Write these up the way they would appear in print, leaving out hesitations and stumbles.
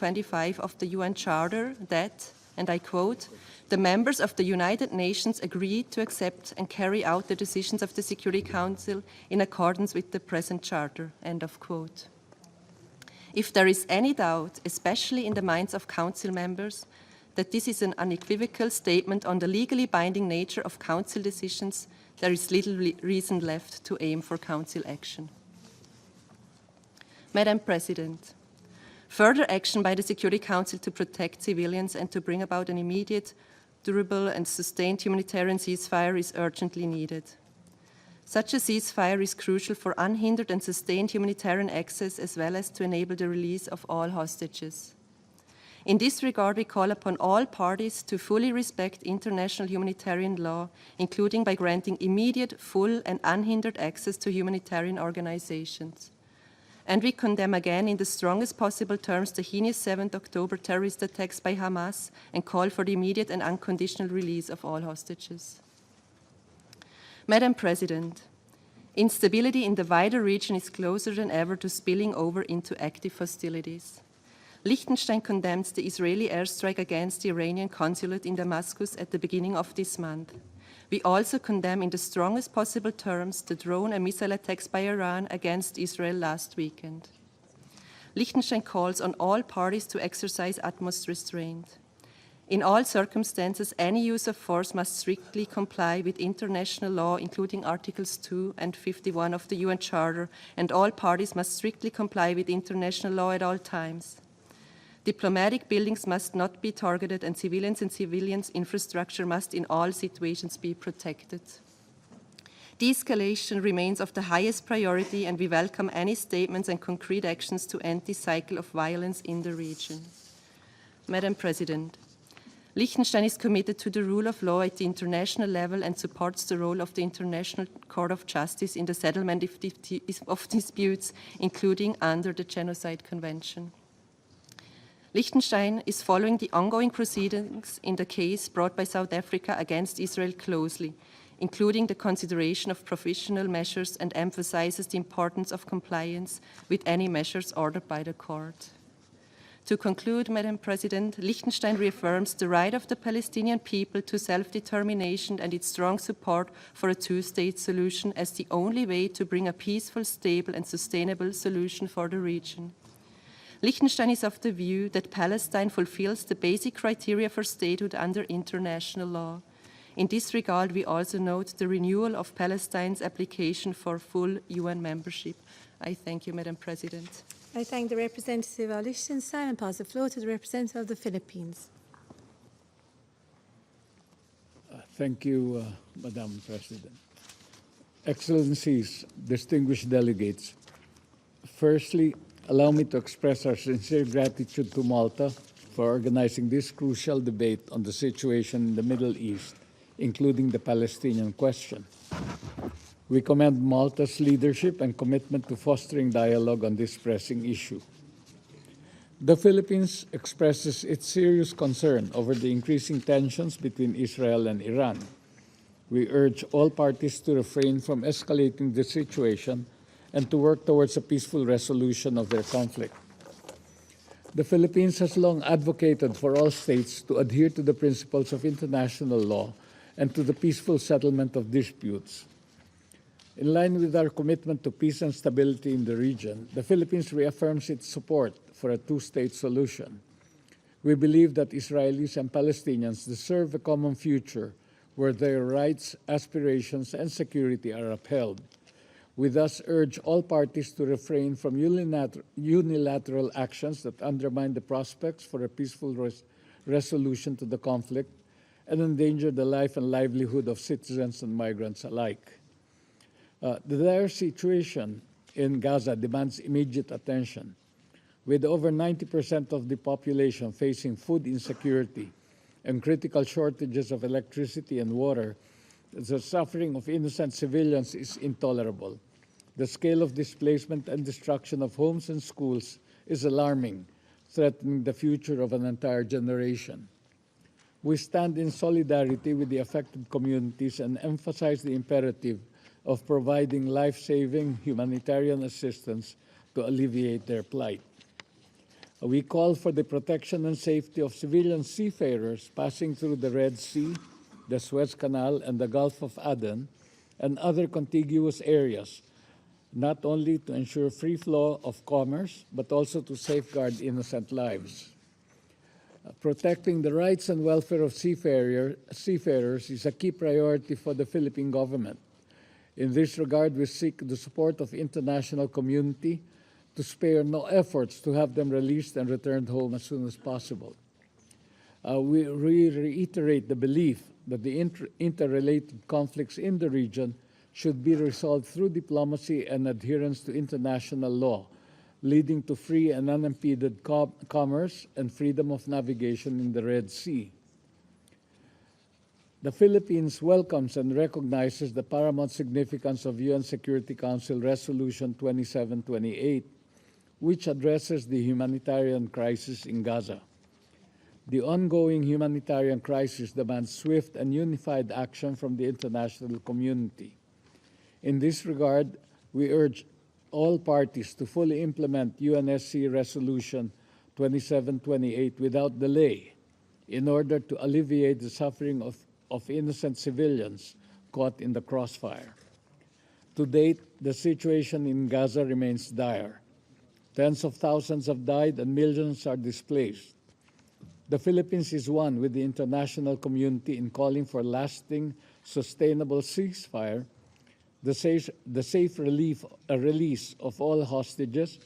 25 of the UN Charter that, and I quote, "The members of the United Nations agree to accept and carry out the decisions of the Security Council in accordance with the present Charter," end of quote. If there is any doubt, especially in the minds of Council members, that this is an unequivocal statement on the legally binding nature of Council decisions, there is little reason left to aim for Council action. Madam President, further action by the Security Council to protect civilians and to bring about an immediate, durable and sustained humanitarian ceasefire is urgently needed. Such a ceasefire is crucial for unhindered and sustained humanitarian access as well as to enable the release of all hostages. In this regard, we call upon all parties to fully respect international humanitarian law, including by granting immediate, full and unhindered access to humanitarian organizations. And we condemn again in the strongest possible terms the heinous 7th October terrorist attacks by Hamas and call for the immediate and unconditional release of all hostages. Madam President, instability in the wider region is closer than ever to spilling over into active hostilities. Liechtenstein condemns the Israeli airstrike against the Iranian consulate in Damascus at the beginning of this month. We also condemn in the strongest possible terms the drone and missile attacks by Iran against Israel last weekend. Liechtenstein calls on all parties to exercise utmost restraint. In all circumstances, any use of force must strictly comply with international law, including Articles 2 and 51 of the UN Charter, and all parties must strictly comply with international law at all times. Diplomatic buildings must not be targeted, and civilians' infrastructure must in all situations be protected. De-escalation remains of the highest priority, and we welcome any statements and concrete actions to end this cycle of violence in the region. Madam President, Liechtenstein is committed to the rule of law at the international level and supports the role of the International Court of Justice in the settlement of disputes, including under the Genocide Convention. Liechtenstein is following the ongoing proceedings in the case brought by South Africa against Israel closely, including the consideration of provisional measures, and emphasizes the importance of compliance with any measures ordered by the court. To conclude, Madam President, Liechtenstein reaffirms the right of the Palestinian people to self-determination and its strong support for a two-state solution as the only way to bring a peaceful, stable and sustainable solution for the region. Liechtenstein is of the view that Palestine fulfills the basic criteria for statehood under international law. In this regard, we also note the renewal of Palestine's application for full UN membership. I thank you, Madam President. I thank the representative of Liechtenstein and pass the floor to the representative of the Philippines. Thank you, Madam President. Excellencies, distinguished delegates, firstly, allow me to express our sincere gratitude to Malta for organizing this crucial debate on the situation in the Middle East, including the Palestinian question. We commend Malta's leadership and commitment to fostering dialogue on this pressing issue. The Philippines expresses its serious concern over the increasing tensions between Israel and Iran. We urge all parties to refrain from escalating the situation and to work towards a peaceful resolution of their conflict. The Philippines has long advocated for all states to adhere to the principles of international law and to the peaceful settlement of disputes. In line with our commitment to peace and stability in the region, the Philippines reaffirms its support for a two-state solution. We believe that Israelis and Palestinians deserve a common future where their rights, aspirations, and security are upheld. We thus urge all parties to refrain from unilateral actions that undermine the prospects for a peaceful resolution to the conflict and endanger the life and livelihood of citizens and migrants alike. The dire situation in Gaza demands immediate attention. With over 90% of the population facing food insecurity and critical shortages of electricity and water, the suffering of innocent civilians is intolerable. The scale of displacement and destruction of homes and schools is alarming, threatening the future of an entire generation. We stand in solidarity with the affected communities and emphasize the imperative of providing life-saving humanitarian assistance to alleviate their plight. We call for the protection and safety of civilian seafarers passing through the Red Sea, the Suez Canal, and the Gulf of Aden, and other contiguous areas, not only to ensure free flow of commerce, but also to safeguard innocent lives. Protecting the rights and welfare of seafarers is a key priority for the Philippine government. In this regard, we seek the support of international community to spare no efforts to have them released and returned home as soon as possible. We reiterate the belief that the interrelated conflicts in the region should be resolved through diplomacy and adherence to international law, leading to free and unimpeded commerce and freedom of navigation in the Red Sea. The Philippines welcomes and recognizes the paramount significance of UN Security Council Resolution 2728, which addresses the humanitarian crisis in Gaza. The ongoing humanitarian crisis demands swift and unified action from the international community. In this regard, we urge all parties to fully implement UNSC Resolution 2728 without delay in order to alleviate the suffering of innocent civilians caught in the crossfire. To date, the situation in Gaza remains dire. Tens of thousands have died and millions are displaced. The Philippines is one with the international community in calling for lasting, sustainable ceasefire, the safe release of all hostages,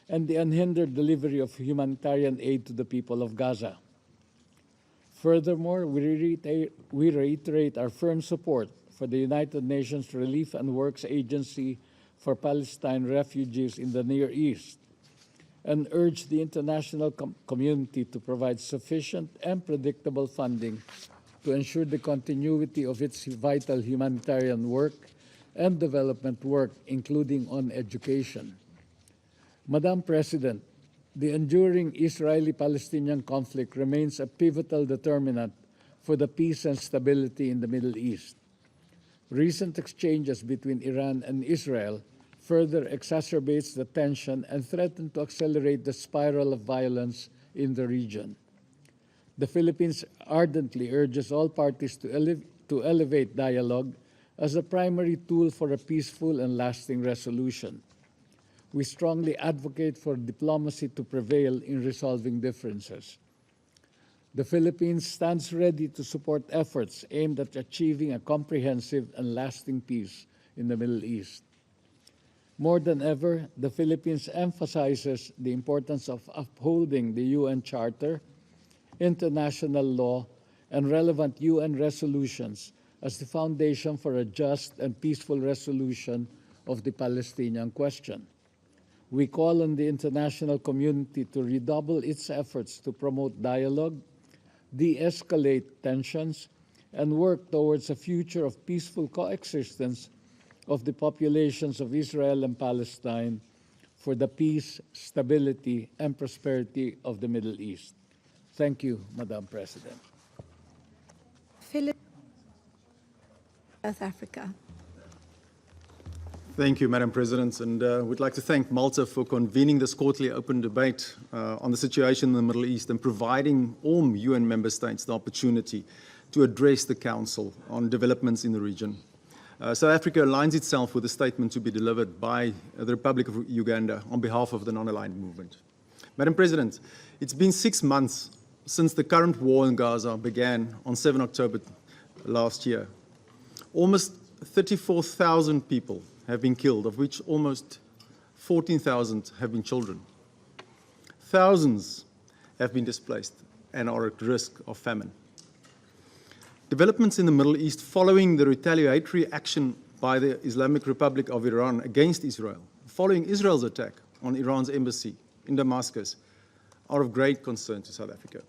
and the unhindered delivery of humanitarian aid to the people of Gaza. Furthermore, we reiterate our firm support for the United Nations Relief and Works Agency for Palestine refugees in the Near East, and urge the international community to provide sufficient and predictable funding to ensure the continuity of its vital humanitarian work and development work, including on education. Madam President, the enduring Israeli-Palestinian conflict remains a pivotal determinant for the peace and stability in the Middle East. Recent exchanges between Iran and Israel further exacerbates the tension and threaten to accelerate the spiral of violence in the region. The Philippines ardently urges all parties to elevate dialogue as a primary tool for a peaceful and lasting resolution. We strongly advocate for diplomacy to prevail in resolving differences. The Philippines stands ready to support efforts aimed at achieving a comprehensive and lasting peace in the Middle East. More than ever, the Philippines emphasizes the importance of upholding the UN Charter, international law, and relevant UN resolutions as the foundation for a just and peaceful resolution of the Palestinian question. We call on the international community to redouble its efforts to promote dialogue, de-escalate tensions, and work towards a future of peaceful coexistence of the populations of Israel and Palestine for the peace, stability, and prosperity of the Middle East. Thank you, Madam President. Philip, South Africa. Thank you, Madam President, and we'd like to thank Malta for convening this quarterly open debate on the situation in the Middle East and providing all UN member states the opportunity to address the Council on developments in the region. South Africa aligns itself with the statement to be delivered by the Republic of Uganda on behalf of the non-aligned movement. Madam President, it's been 6 months since the current war in Gaza began on 7 October last year. Almost 34,000 people have been killed, of which almost 14,000 have been children. Thousands have been displaced and are at risk of famine. Developments in the Middle East following the retaliatory action by the Islamic Republic of Iran against Israel, following Israel's attack on Iran's embassy in Damascus, are of great concern to South Africa.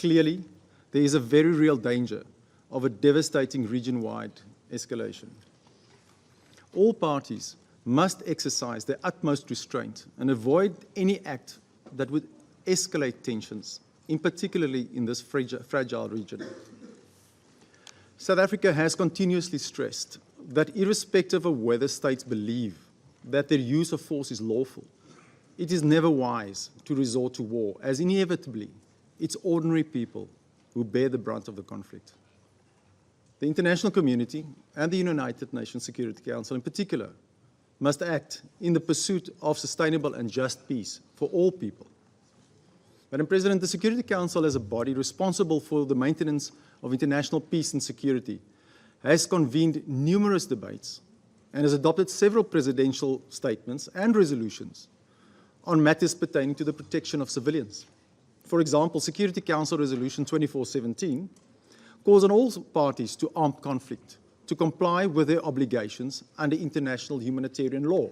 Clearly, there is a very real danger of a devastating region-wide escalation. All parties must exercise their utmost restraint and avoid any act that would escalate tensions, particularly in this fragile region. South Africa has continuously stressed that irrespective of whether states believe that their use of force is lawful, it is never wise to resort to war, as inevitably it's ordinary people who bear the brunt of the conflict. The international community and the United Nations Security Council in particular must act in the pursuit of sustainable and just peace for all people. Madam President, the Security Council, as a body responsible for the maintenance of international peace and security, has convened numerous debates and has adopted several presidential statements and resolutions on matters pertaining to the protection of civilians. For example, Security Council Resolution 2417 calls on all parties to armed conflict to comply with their obligations under international humanitarian law.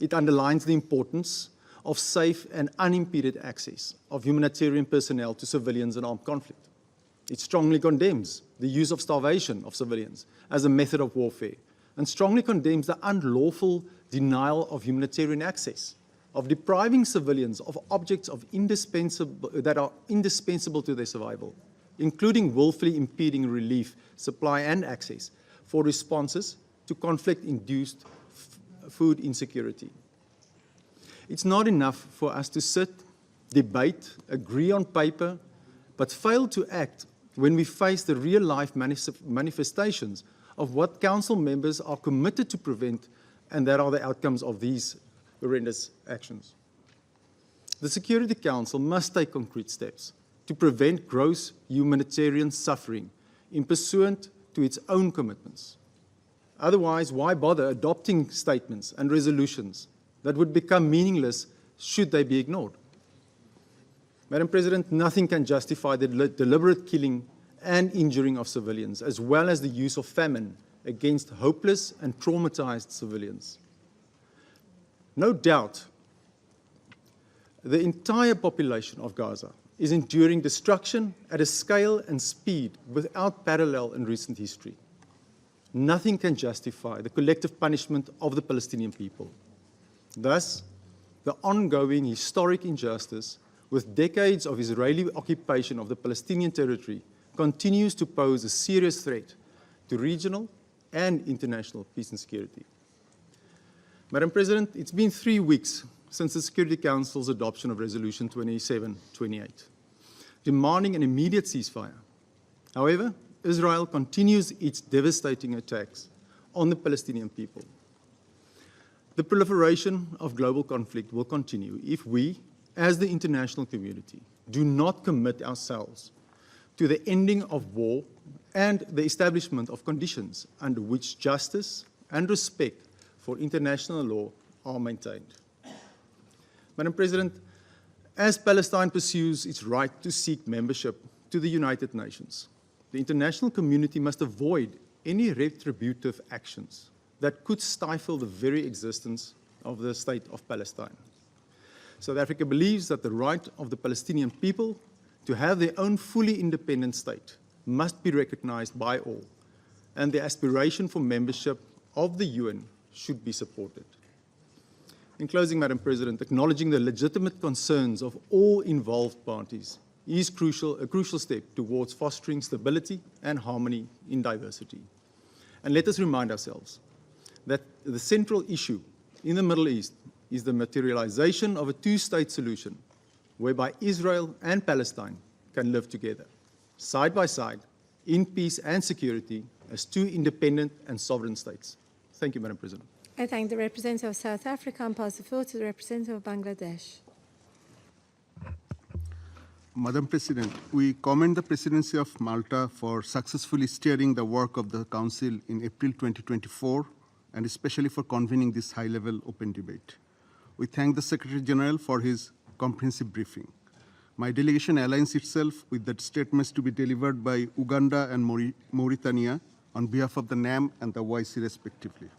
It underlines the importance of safe and unimpeded access of humanitarian personnel to civilians in armed conflict. It strongly condemns the use of starvation of civilians as a method of warfare and strongly condemns the unlawful denial of humanitarian access, of depriving civilians of objects that are indispensable to their survival, including willfully impeding relief, supply, and access for responses to conflict-induced food insecurity. It's not enough for us to sit, debate, agree on paper, but fail to act when we face the real-life manifestations of what Council members are committed to prevent, and that are the outcomes of these horrendous actions. The Security Council must take concrete steps to prevent gross humanitarian suffering in pursuant to its own commitments. Otherwise, why bother adopting statements and resolutions that would become meaningless should they be ignored? Madam President, nothing can justify the deliberate killing and injuring of civilians, as well as the use of famine against hopeless and traumatized civilians. No doubt, the entire population of Gaza is enduring destruction at a scale and speed without parallel in recent history. Nothing can justify the collective punishment of the Palestinian people. Thus, the ongoing historic injustice with decades of Israeli occupation of the Palestinian territory continues to pose a serious threat to regional and international peace and security. Madam President, it's been 3 weeks since the Security Council's adoption of Resolution 2728, demanding an immediate ceasefire. However, Israel continues its devastating attacks on the Palestinian people. The proliferation of global conflict will continue if we, as the international community, do not commit ourselves to the ending of war and the establishment of conditions under which justice and respect for international law are maintained. Madam President, as Palestine pursues its right to seek membership to the United Nations, the international community must avoid any retributive actions that could stifle the very existence of the state of Palestine. South Africa believes that the right of the Palestinian people to have their own fully independent state must be recognized by all, and the aspiration for membership of the UN should be supported. In closing, Madam President, acknowledging the legitimate concerns of all involved parties is a crucial step towards fostering stability and harmony in diversity. And let us remind ourselves that the central issue in the Middle East is the materialization of a two-state solution whereby Israel and Palestine can live together, side by side, in peace and security as two independent and sovereign states. Thank you, Madam President. I thank the representative of South Africa and pass the floor to the representative of Bangladesh. Madam President, we commend the Presidency of Malta for successfully steering the work of the Council in April 2024, and especially for convening this high-level open debate. We thank the Secretary General for his comprehensive briefing. My delegation aligns itself with the statements to be delivered by Uganda and Mauritania on behalf of the NAM and the YC respectively.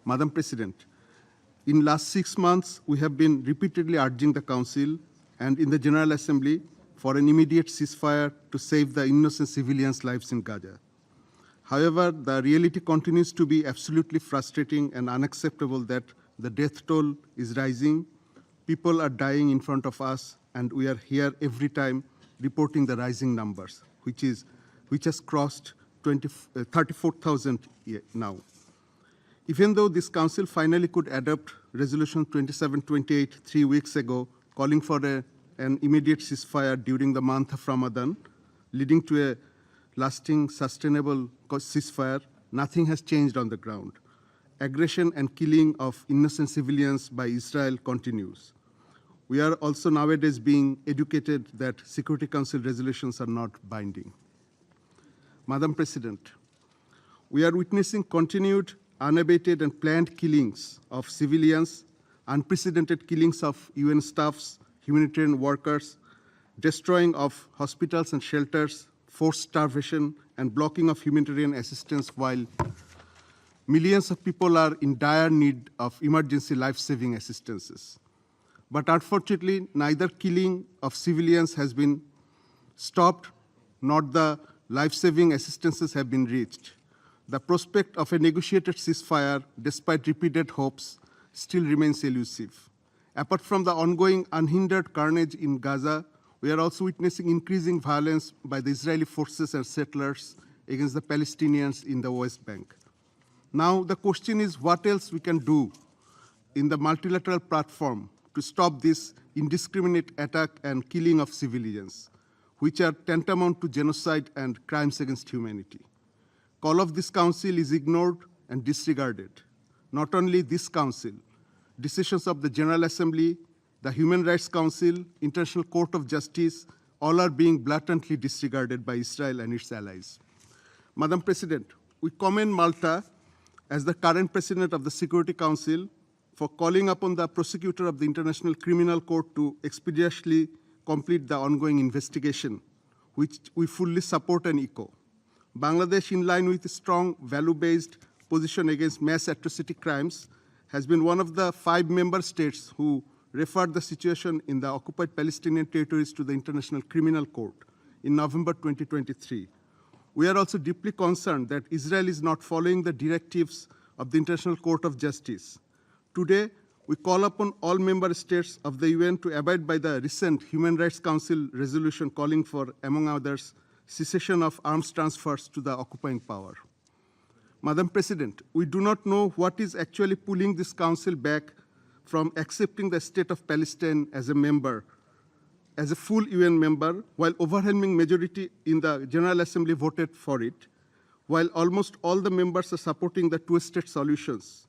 Madam President, in last 6 months, we have been repeatedly urging the Council and in the General Assembly for an immediate ceasefire to save the innocent civilians' lives in Gaza. However, the reality continues to be absolutely frustrating and unacceptable that the death toll is rising, people are dying in front of us, and we are here every time reporting the rising numbers, which has crossed 34,000 now. Even though this Council finally could adopt Resolution 2728 3 weeks ago, calling for an immediate ceasefire during the month of Ramadan, leading to a lasting, sustainable ceasefire, nothing has changed on the ground. Aggression and killing of innocent civilians by Israel continues. We are also nowadays being educated that Security Council resolutions are not binding. Madam President, we are witnessing continued, unabated and planned killings of civilians, unprecedented killings of UN staffs, humanitarian workers, destroying of hospitals and shelters, forced starvation, and blocking of humanitarian assistance while millions of people are in dire need of emergency life-saving assistances. But unfortunately, neither killing of civilians has been stopped, nor the life-saving assistances have been reached. The prospect of a negotiated ceasefire, despite repeated hopes, still remains elusive. Apart from the ongoing unhindered carnage in Gaza, we are also witnessing increasing violence by the Israeli forces and settlers against the Palestinians in the West Bank. Now the question is what else we can do in the multilateral platform to stop this indiscriminate attack and killing of civilians, which are tantamount to genocide and crimes against humanity. Call of this council is ignored and disregarded. Not only this council, decisions of the General Assembly, the Human Rights Council, International Court of Justice, all are being blatantly disregarded by Israel and its allies. Madam President, we commend Malta as the current president of the Security Council for calling upon the prosecutor of the International Criminal Court to expeditiously complete the ongoing investigation, which we fully support and echo. Bangladesh, in line with a strong value-based position against mass atrocity crimes, has been one of the 5 member states who referred the situation in the occupied Palestinian territories to the International Criminal Court in November 2023. We are also deeply concerned that Israel is not following the directives of the International Court of Justice. Today, we call upon all member states of the UN to abide by the recent Human Rights Council resolution calling for, among others, cessation of arms transfers to the occupying power. Madam President, we do not know what is actually pulling this council back from accepting the state of Palestine as a member, as a full UN member, while overwhelming majority in the General Assembly voted for it, while almost all the members are supporting the two-state solutions.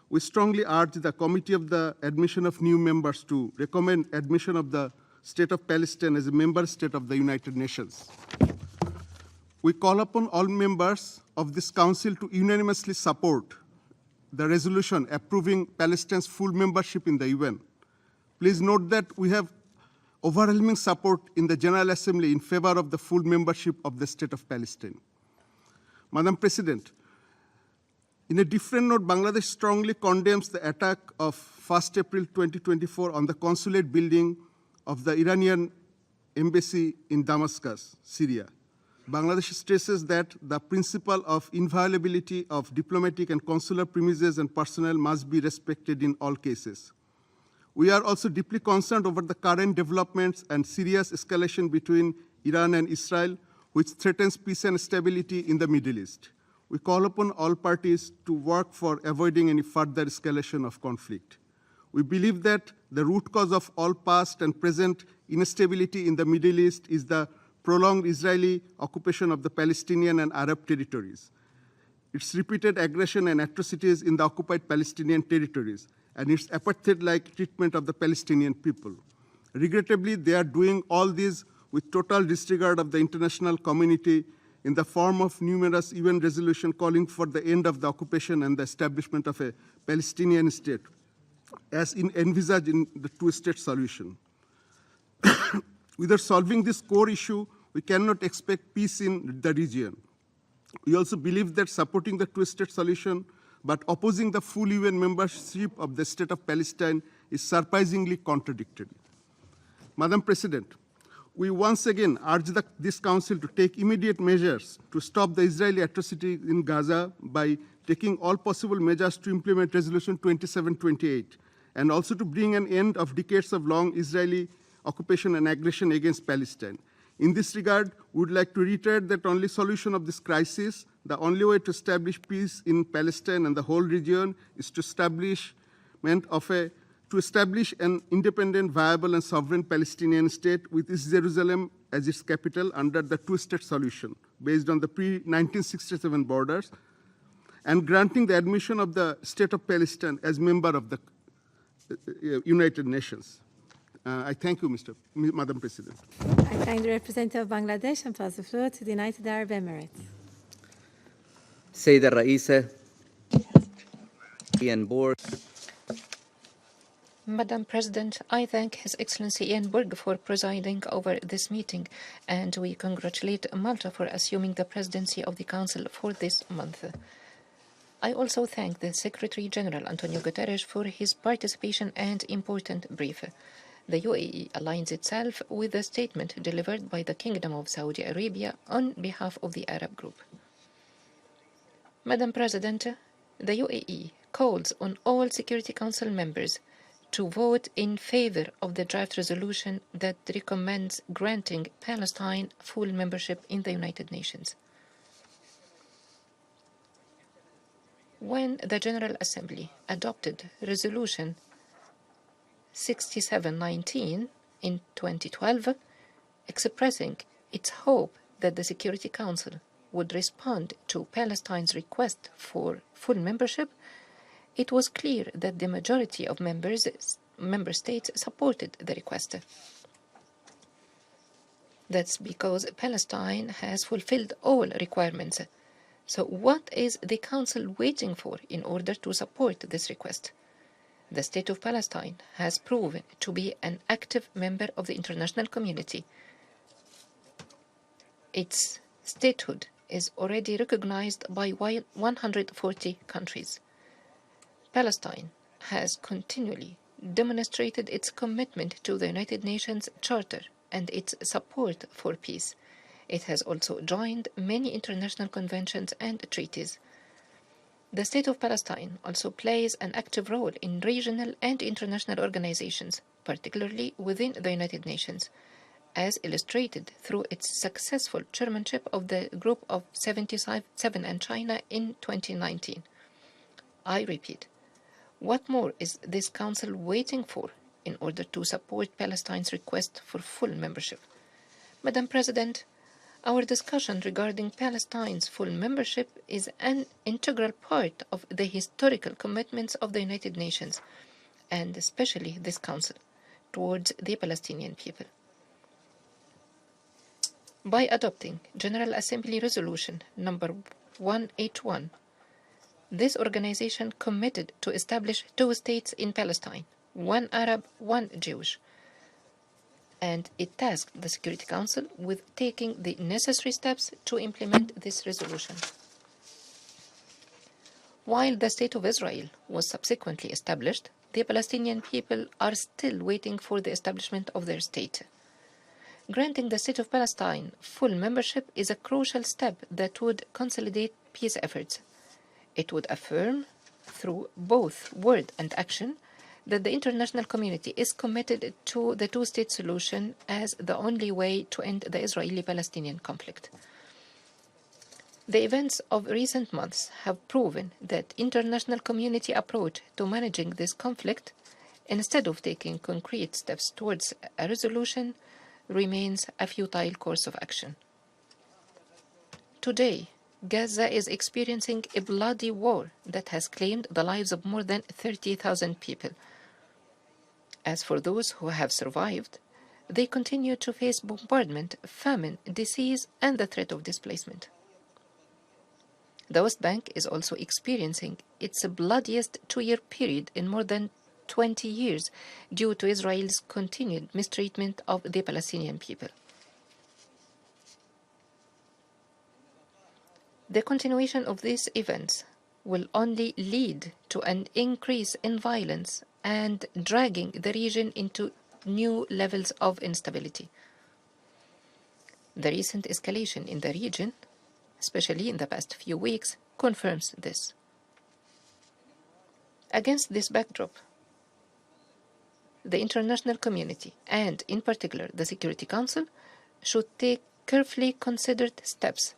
We strongly urge the Committee of the Admission of New Members to recommend admission of the State of Palestine as a member state of the United Nations. We call upon all members of this council to unanimously support the resolution approving Palestine's full membership in the UN. Please note that we have overwhelming support in the General Assembly in favor of the full membership of the State of Palestine. Madam President, in a different note, Bangladesh strongly condemns the attack of 1st April 2024 on the consulate building of the Iranian embassy in Damascus, Syria. Bangladesh stresses that the principle of inviolability of diplomatic and consular premises and personnel must be respected in all cases. We are also deeply concerned over the current developments and serious escalation between Iran and Israel, which threatens peace and stability in the Middle East. We call upon all parties to work for avoiding any further escalation of conflict. We believe that the root cause of all past and present instability in the Middle East is the prolonged Israeli occupation of the Palestinian and Arab territories, its repeated aggression and atrocities in the occupied Palestinian territories, and its apartheid-like treatment of the Palestinian people. Regrettably, they are doing all this with total disregard of the international community in the form of numerous UN resolutions calling for the end of the occupation and the establishment of a Palestinian state, as envisaged in the two-state solution. Without solving this core issue, we cannot expect peace in the region. We also believe that supporting the two-state solution but opposing the full UN membership of the State of Palestine is surprisingly contradictory. Madam President, we once again urge this Council to take immediate measures to stop the Israeli atrocity in Gaza by taking all possible measures to implement Resolution 2728 and also to bring an end of decades of long Israeli occupation and aggression against Palestine. In this regard, we would like to reiterate that only solution of this crisis, the only way to establish peace in Palestine and the whole region is to establish to establish an independent, viable, and sovereign Palestinian state with East Jerusalem as its capital under the two-state solution based on the pre-1967 borders, and granting the admission of the State of Palestine as member of the United Nations. I thank you, Madam President. I thank the representative of Bangladesh and pass the floor to the United Arab Emirates. سيدة الرئيسة Ian Borg. Madam President, I thank His Excellency Ian Borg for presiding over this meeting, and we congratulate Malta for assuming the presidency of the Council for this month. I also thank the Secretary General Antonio Guterres for his participation and important brief. The UAE aligns itself with the statement delivered by the Kingdom of Saudi Arabia on behalf of the Arab group. Madam President, the UAE calls on all Security Council members to vote in favor of the draft resolution that recommends granting Palestine full membership in the United Nations. When the General Assembly adopted Resolution 6719 in 2012, expressing its hope that the Security Council would respond to Palestine's request for full membership, it was clear that the majority of member states supported the request. That's because Palestine has fulfilled all requirements. So what is the Council waiting for in order to support this request? The State of Palestine has proven to be an active member of the international community. Its statehood is already recognized by 140 countries. Palestine has continually demonstrated its commitment to the United Nations Charter and its support for peace. It has also joined many international conventions and treaties. The State of Palestine also plays an active role in regional and international organizations, particularly within the United Nations, as illustrated through its successful chairmanship of the Group of 77 and China in 2019. I repeat, what more is this Council waiting for in order to support Palestine's request for full membership? Madam President, our discussion regarding Palestine's full membership is an integral part of the historical commitments of the United Nations, and especially this Council, towards the Palestinian people. By adopting General Assembly Resolution number 181, this organization committed to establish two states in Palestine, one Arab, one Jewish, and it tasked the Security Council with taking the necessary steps to implement this resolution. While the State of Israel was subsequently established, the Palestinian people are still waiting for the establishment of their state. Granting the State of Palestine full membership is a crucial step that would consolidate peace efforts. It would affirm, through both word and action, that the international community is committed to the two-state solution as the only way to end the Israeli-Palestinian conflict. The events of recent months have proven that international community approach to managing this conflict, instead of taking concrete steps towards a resolution, remains a futile course of action. Today, Gaza is experiencing a bloody war that has claimed the lives of more than 30,000 people. As for those who have survived, they continue to face bombardment, famine, disease, and the threat of displacement. The West Bank is also experiencing its bloodiest two-year period in more than 20 years due to Israel's continued mistreatment of the Palestinian people. The continuation of these events will only lead to an increase in violence and dragging the region into new levels of instability. The recent escalation in the region, especially in the past few weeks, confirms this. Against this backdrop, the international community, and in particular the Security Council, should take carefully considered steps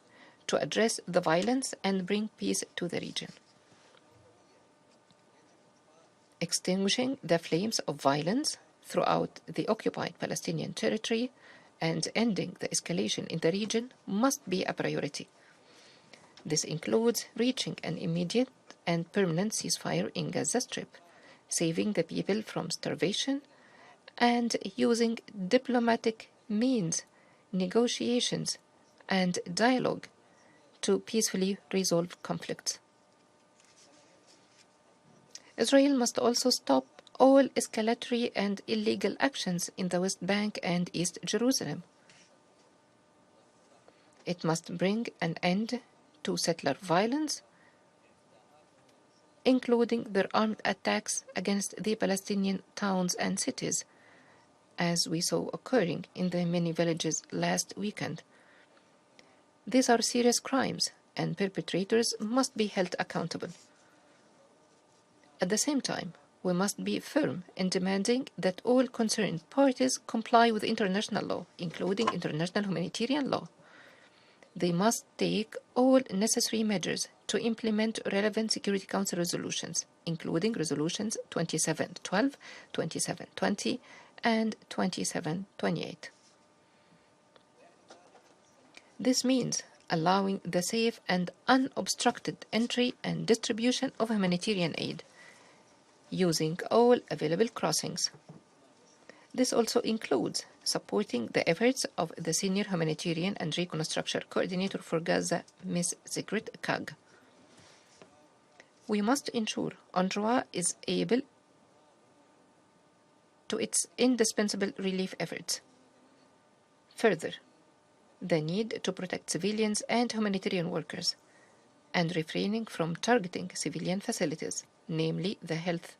to address the violence and bring peace to the region. extinguishing the flames of violence throughout the occupied Palestinian territory and ending the escalation in the region must be a priority. This includes reaching an immediate and permanent ceasefire in Gaza Strip, saving the people from starvation, and using diplomatic means, negotiations, and dialogue to peacefully resolve conflicts. Israel must also stop all escalatory and illegal actions in the West Bank and East Jerusalem. It must bring an end to settler violence, including their armed attacks against the Palestinian towns and cities, as we saw occurring in the many villages last weekend. These are serious crimes, and perpetrators must be held accountable. At the same time, we must be firm in demanding that all concerned parties comply with international law, including international humanitarian law. They must take all necessary measures to implement relevant Security Council resolutions, including resolutions 2712, 2720, and 2728. This means allowing the safe and unobstructed entry and distribution of humanitarian aid, using all available crossings. This also includes supporting the efforts of the Senior Humanitarian and Reconstruction Coordinator for Gaza, Ms. Sigrid Kaag. We must ensure UNRWA is able to its indispensable relief efforts. Further, the need to protect civilians and humanitarian workers, and refraining from targeting civilian facilities, namely the health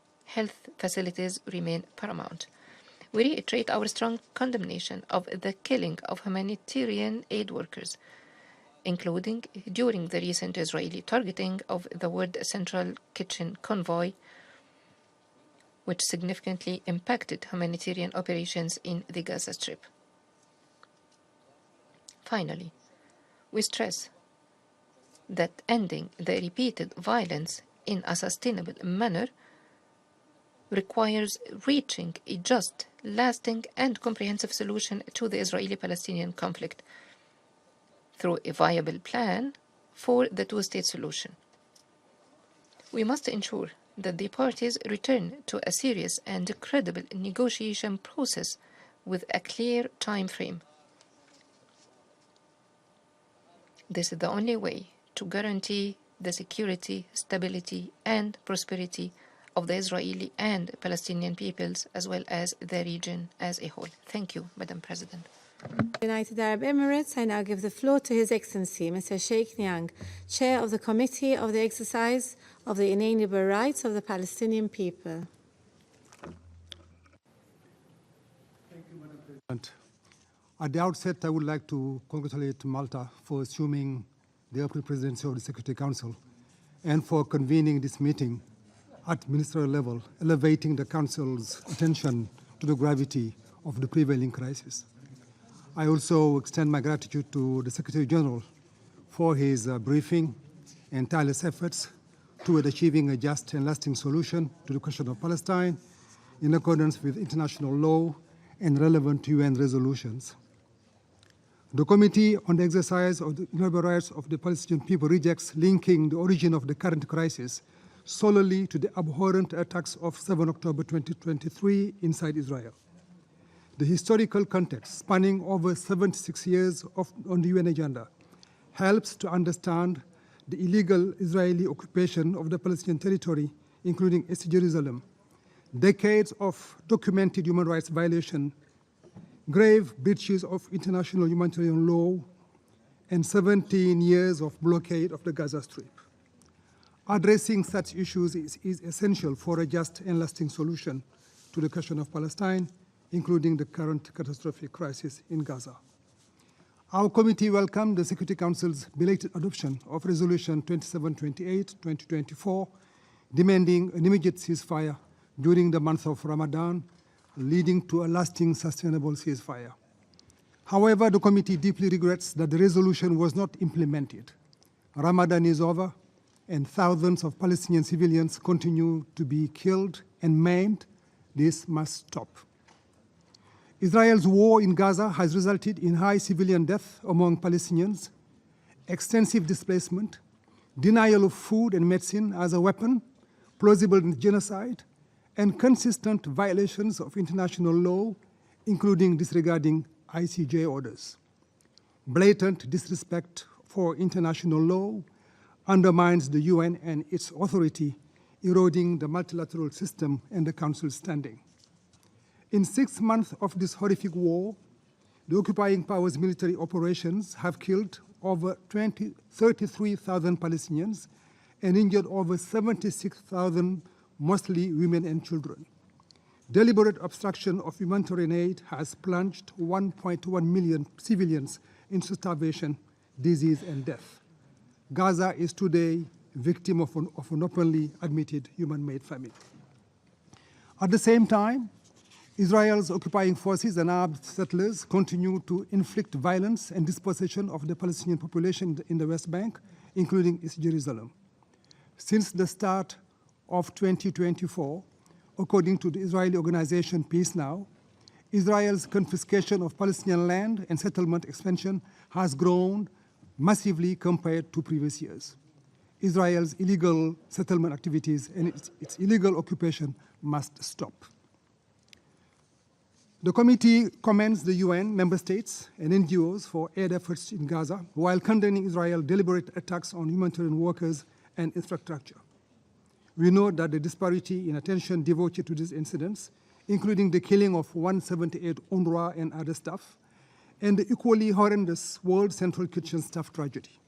facilities, remain paramount. We reiterate our strong condemnation of the killing of humanitarian aid workers, including during the recent Israeli targeting of the World Central Kitchen convoy, which significantly impacted humanitarian operations in the Gaza Strip. Finally, we stress that ending the repeated violence in a sustainable manner requires reaching a just, lasting, and comprehensive solution to the Israeli-Palestinian conflict through a viable plan for the two-state solution. We must ensure that the parties return to a serious and credible negotiation process with a clear time frame. This is the only way to guarantee the security, stability, and prosperity of the Israeli and Palestinian peoples, as well as the region as a whole. Thank you, Madam President. United Arab Emirates, I now give the floor to His Excellency, Mr. Sheikh Nyang, Chair of the Committee of the Exercise of the Inalienable Rights of the Palestinian People. Thank you, Madam President. At the outset, I would like to congratulate Malta for assuming the April presidency of the Security Council and for convening this meeting at ministerial level, elevating the Council's attention to the gravity of the prevailing crisis. I also extend my gratitude to the Secretary General for his briefing and tireless efforts toward achieving a just and lasting solution to the question of Palestine in accordance with international law and relevant UN resolutions. The Committee on the Exercise of the Inalienable Rights of the Palestinian People rejects linking the origin of the current crisis solely to the abhorrent attacks of 7 October 2023 inside Israel. The historical context, spanning over 76 years on the UN agenda, helps to understand the illegal Israeli occupation of the Palestinian territory, including East Jerusalem, decades of documented human rights violation, grave breaches of international humanitarian law, and 17 years of blockade of the Gaza Strip. Addressing such issues is essential for a just and lasting solution to the question of Palestine, including the current catastrophic crisis in Gaza. Our committee welcomed the Security Council's belated adoption of Resolution 2728/2024, demanding an immediate ceasefire during the month of Ramadan, leading to a lasting, sustainable ceasefire. However, the committee deeply regrets that the resolution was not implemented. Ramadan is over, and thousands of Palestinian civilians continue to be killed and maimed. This must stop. Israel's war in Gaza has resulted in high civilian death among Palestinians, extensive displacement, denial of food and medicine as a weapon, plausible genocide, and consistent violations of international law, including disregarding ICJ orders. Blatant disrespect for international law undermines the UN and its authority, eroding the multilateral system and the Council's standing. In 6 months of this horrific war, the occupying powers' military operations have killed over 33,000 Palestinians and injured over 76,000, mostly women and children. Deliberate obstruction of humanitarian aid has plunged 1.1 million civilians into starvation, disease, and death. Gaza is today a victim of an openly admitted human-made famine. At the same time, Israel's occupying forces and armed settlers continue to inflict violence and dispossession of the Palestinian population in the West Bank, including East Jerusalem. Since the start of 2024, according to the Israeli organization Peace Now, Israel's confiscation of Palestinian land and settlement expansion has grown massively compared to previous years. Israel's illegal settlement activities and its illegal occupation must stop. The committee commends the UN, member states, and NGOs for aid efforts in Gaza, while condemning Israel's deliberate attacks on humanitarian workers and infrastructure. We know that the disparity in attention devoted to these incidents, including the killing of 178 UNRWA and other staff, and the equally horrendous World Central Kitchen staff tragedy.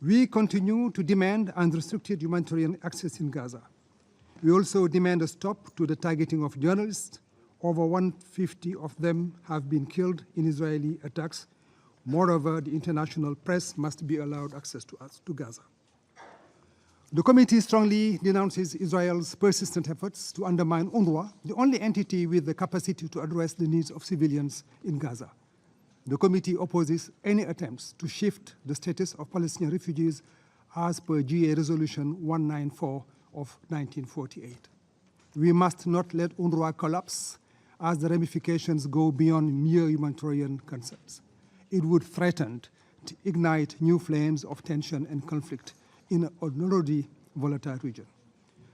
We continue to demand unrestricted humanitarian access in Gaza. We also demand a stop to the targeting of journalists. Over 150 of them have been killed in Israeli attacks. Moreover, the international press must be allowed access to Gaza. The committee strongly denounces Israel's persistent efforts to undermine UNRWA, the only entity with the capacity to address the needs of civilians in Gaza. The committee opposes any attempts to shift the status of Palestinian refugees as per GA Resolution 194 of 1948. We must not let UNRWA collapse as the ramifications go beyond mere humanitarian concerns. It would threaten to ignite new flames of tension and conflict in an already volatile region.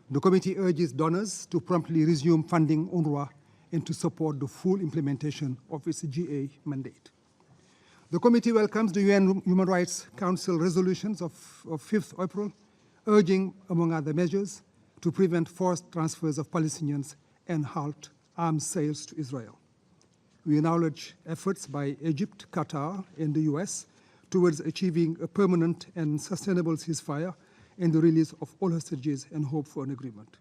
The committee urges donors to promptly resume funding UNRWA and to support the full implementation of its GA mandate. The committee welcomes the UN Human Rights Council resolutions of 5th April, urging, among other measures, to prevent forced transfers of Palestinians and halt arms sales to Israel. We acknowledge efforts by Egypt, Qatar, and the US towards achieving a permanent and sustainable ceasefire and the release of all hostages and hope for an agreement.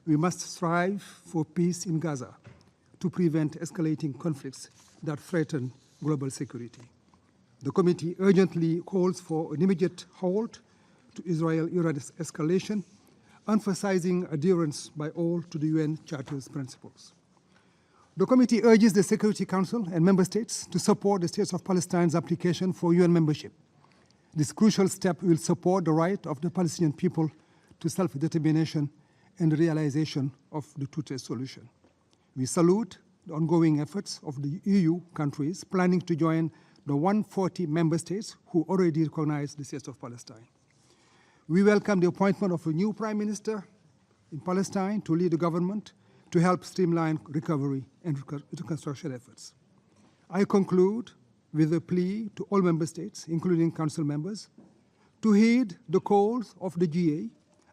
We must strive for peace in Gaza to prevent escalating conflicts that threaten global security. The committee urgently calls for an immediate halt to Israel-Iran escalation, emphasizing adherence by all to the UN Charter's principles. The committee urges the Security Council and member states to support the States of Palestine's application for UN membership. This crucial step will support the right of the Palestinian people to self-determination and the realization of the two-state solution. We salute the ongoing efforts of the EU countries planning to join the 140 member states who already recognize the State of Palestine. We welcome the appointment of a new prime minister in Palestine to lead the government to help streamline recovery and reconstruction efforts. I conclude with a plea to all member states, including council members, to heed the calls of the GA,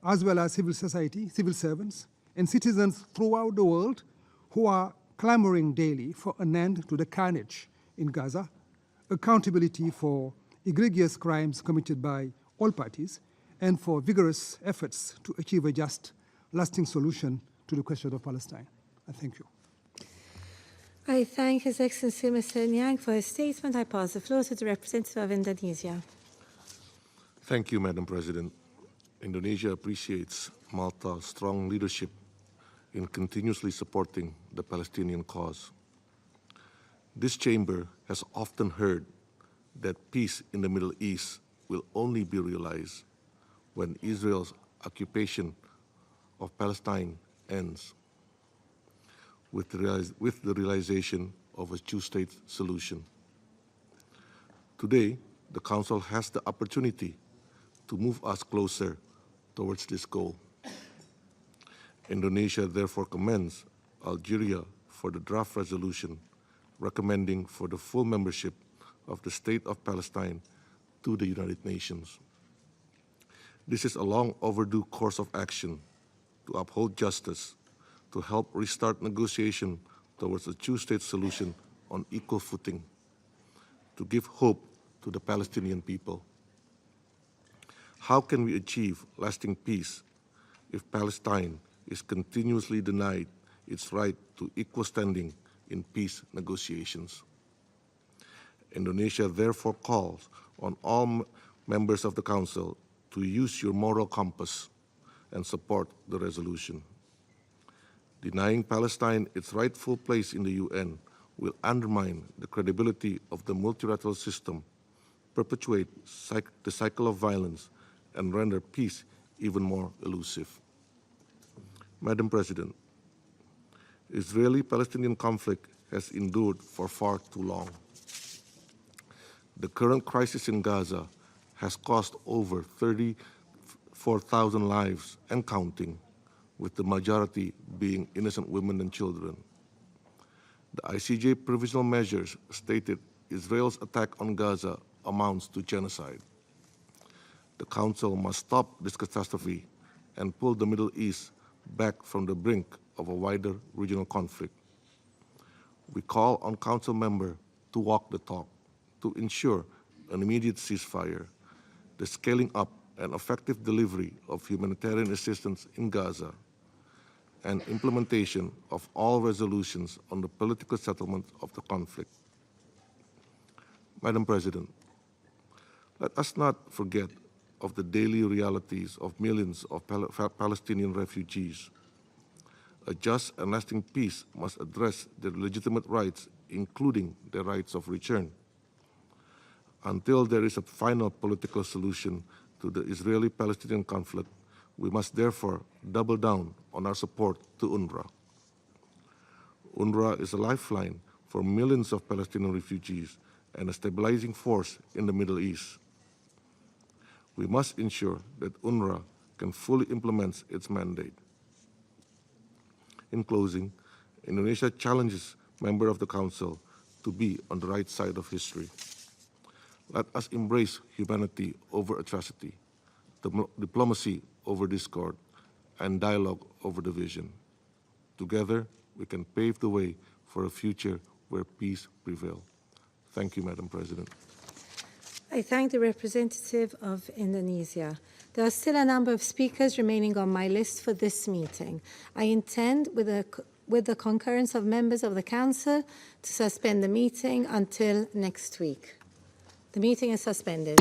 as well as civil society, civil servants, and citizens throughout the world who are clamoring daily for an end to the carnage in Gaza, accountability for egregious crimes committed by all parties, and for vigorous efforts to achieve a just, lasting solution to the question of Palestine. I thank you. I thank His Excellency Mr. Nyang for his statement. I pass the floor to the representative of Indonesia. Thank you, Madam President. Indonesia appreciates Malta's strong leadership in continuously supporting the Palestinian cause. This chamber has often heard that peace in the Middle East will only be realized when Israel's occupation of Palestine ends, with the realization of a two-state solution. Today, the Council has the opportunity to move us closer towards this goal. Indonesia therefore commends Algeria for the draft resolution recommending for the full membership of the State of Palestine to the United Nations. This is a long overdue course of action to uphold justice, to help restart negotiation towards a two-state solution on equal footing, to give hope to the Palestinian people. How can we achieve lasting peace if Palestine is continuously denied its right to equal standing in peace negotiations? Indonesia therefore calls on all members of the Council to use your moral compass and support the resolution. Denying Palestine its rightful place in the UN will undermine the credibility of the multilateral system, perpetuate the cycle of violence, and render peace even more elusive. Madam President, Israeli-Palestinian conflict has endured for far too long. The current crisis in Gaza has cost over 34,000 lives and counting, with the majority being innocent women and children. The ICJ provisional measures stated Israel's attack on Gaza amounts to genocide. The Council must stop this catastrophe and pull the Middle East back from the brink of a wider regional conflict. We call on Council members to walk the talk, to ensure an immediate ceasefire, the scaling up and effective delivery of humanitarian assistance in Gaza, and implementation of all resolutions on the political settlement of the conflict. Madam President, let us not forget of the daily realities of millions of Palestinian refugees. A just and lasting peace must address their legitimate rights, including their rights of return. Until there is a final political solution to the Israeli-Palestinian conflict, we must therefore double down on our support to UNRWA. UNRWA is a lifeline for millions of Palestinian refugees and a stabilizing force in the Middle East. We must ensure that UNRWA can fully implement its mandate. In closing, Indonesia challenges members of the Council to be on the right side of history. Let us embrace humanity over atrocity, diplomacy over discord, and dialogue over division. Together, we can pave the way for a future where peace prevails. Thank you, Madam President. I thank the representative of Indonesia. There are still a number of speakers remaining on my list for this meeting. I intend, with the concurrence of members of the Council, to suspend the meeting until next week. The meeting is suspended.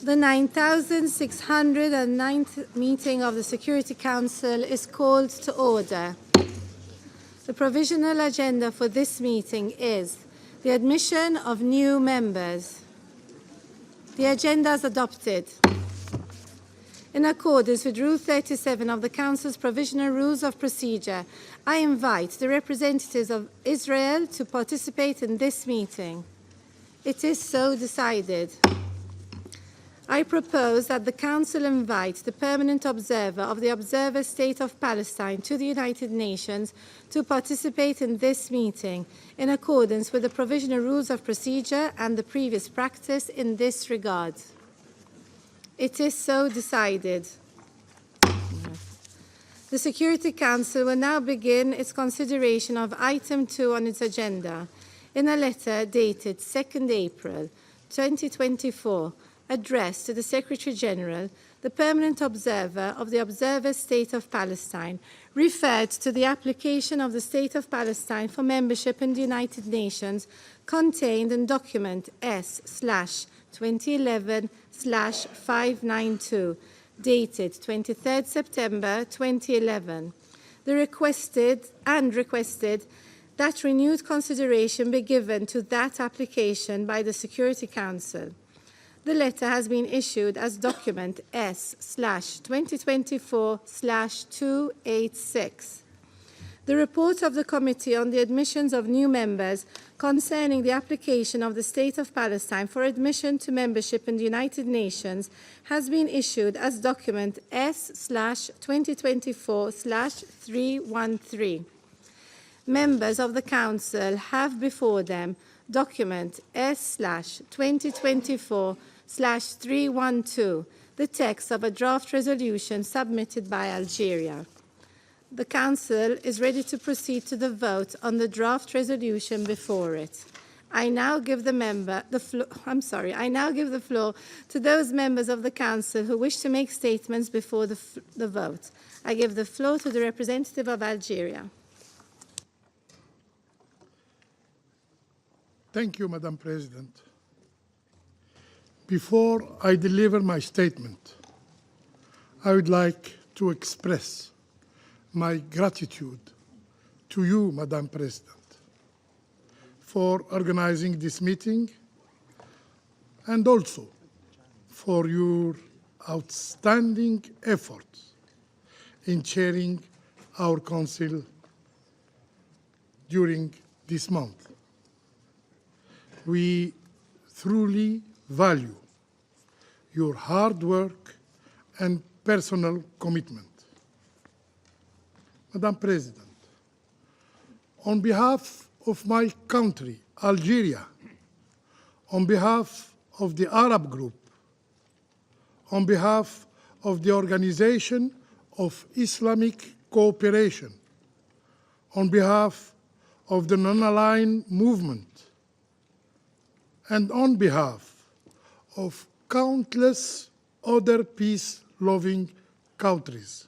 The 9,609th meeting of the Security Council is called to order. The provisional agenda for this meeting is the admission of new members. The agenda is adopted. In accordance with Rule 37 of the Council's Provisional Rules of Procedure, I invite the representatives of Israel to participate in this meeting. It is so decided. I propose that the Council invite the permanent observer of the Observer State of Palestine to the United Nations to participate in this meeting in accordance with the Provisional Rules of Procedure and the previous practice in this regard. It is so decided. The Security Council will now begin its consideration of Item 2 on its agenda. In a letter dated 2nd April 2024, addressed to the Secretary-General, the permanent observer of the Observer State of Palestine referred to the application of the State of Palestine for membership in the United Nations contained in document S/2011/592, dated 23rd September 2011. The requested that renewed consideration be given to that application by the Security Council. The letter has been issued as document S/2024/286. The report of the Committee on the Admissions of New Members concerning the application of the State of Palestine for admission to membership in the United Nations has been issued as document S/2024/313. Members of the Council have before them document S/2024/312, the text of a draft resolution submitted by Algeria. The Council is ready to proceed to the vote on the draft resolution before it. I now give the floor to those members of the Council who wish to make statements before the vote. I give the floor to the representative of Algeria. Thank you, Madam President. Before I deliver my statement, I would like to express my gratitude to you, Madam President, for organizing this meeting and also for your outstanding efforts in chairing our Council during this month. We truly value your hard work and personal commitment. Madam President, on behalf of my country, Algeria, on behalf of the Arab Group, on behalf of the Organization of Islamic Cooperation, on behalf of the Non-Aligned Movement, and on behalf of countless other peace-loving countries,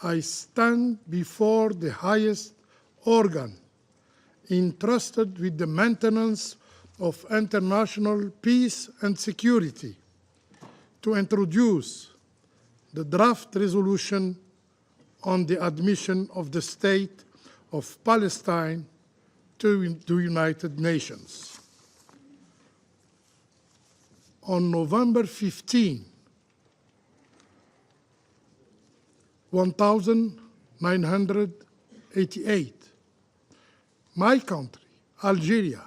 I stand before the highest organ entrusted with the maintenance of international peace and security to introduce the draft resolution on the admission of the State of Palestine to the United Nations. On November 15, 1988, my country, Algeria,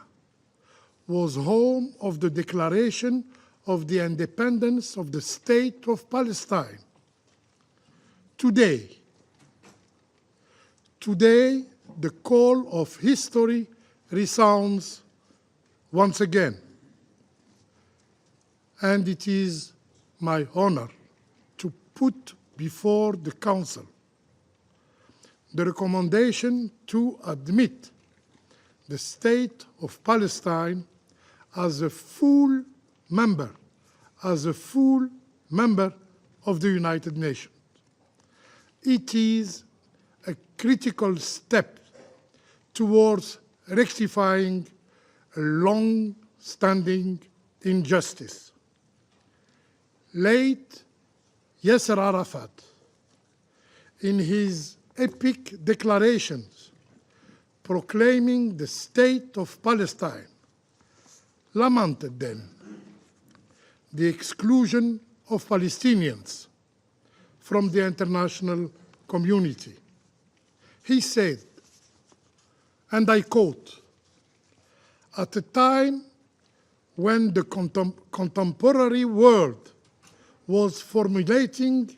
was home of the declaration of the independence of the State of Palestine. Today, the call of history resounds once again, and it is my honor to put before the Council the recommendation to admit the State of Palestine as a full member of the United Nations. It is a critical step towards rectifying a long-standing injustice. Late Yasser Arafat, in his epic declarations proclaiming the State of Palestine, lamented then the exclusion of Palestinians from the international community. He said, and I quote, "At a time when the contemporary world was formulating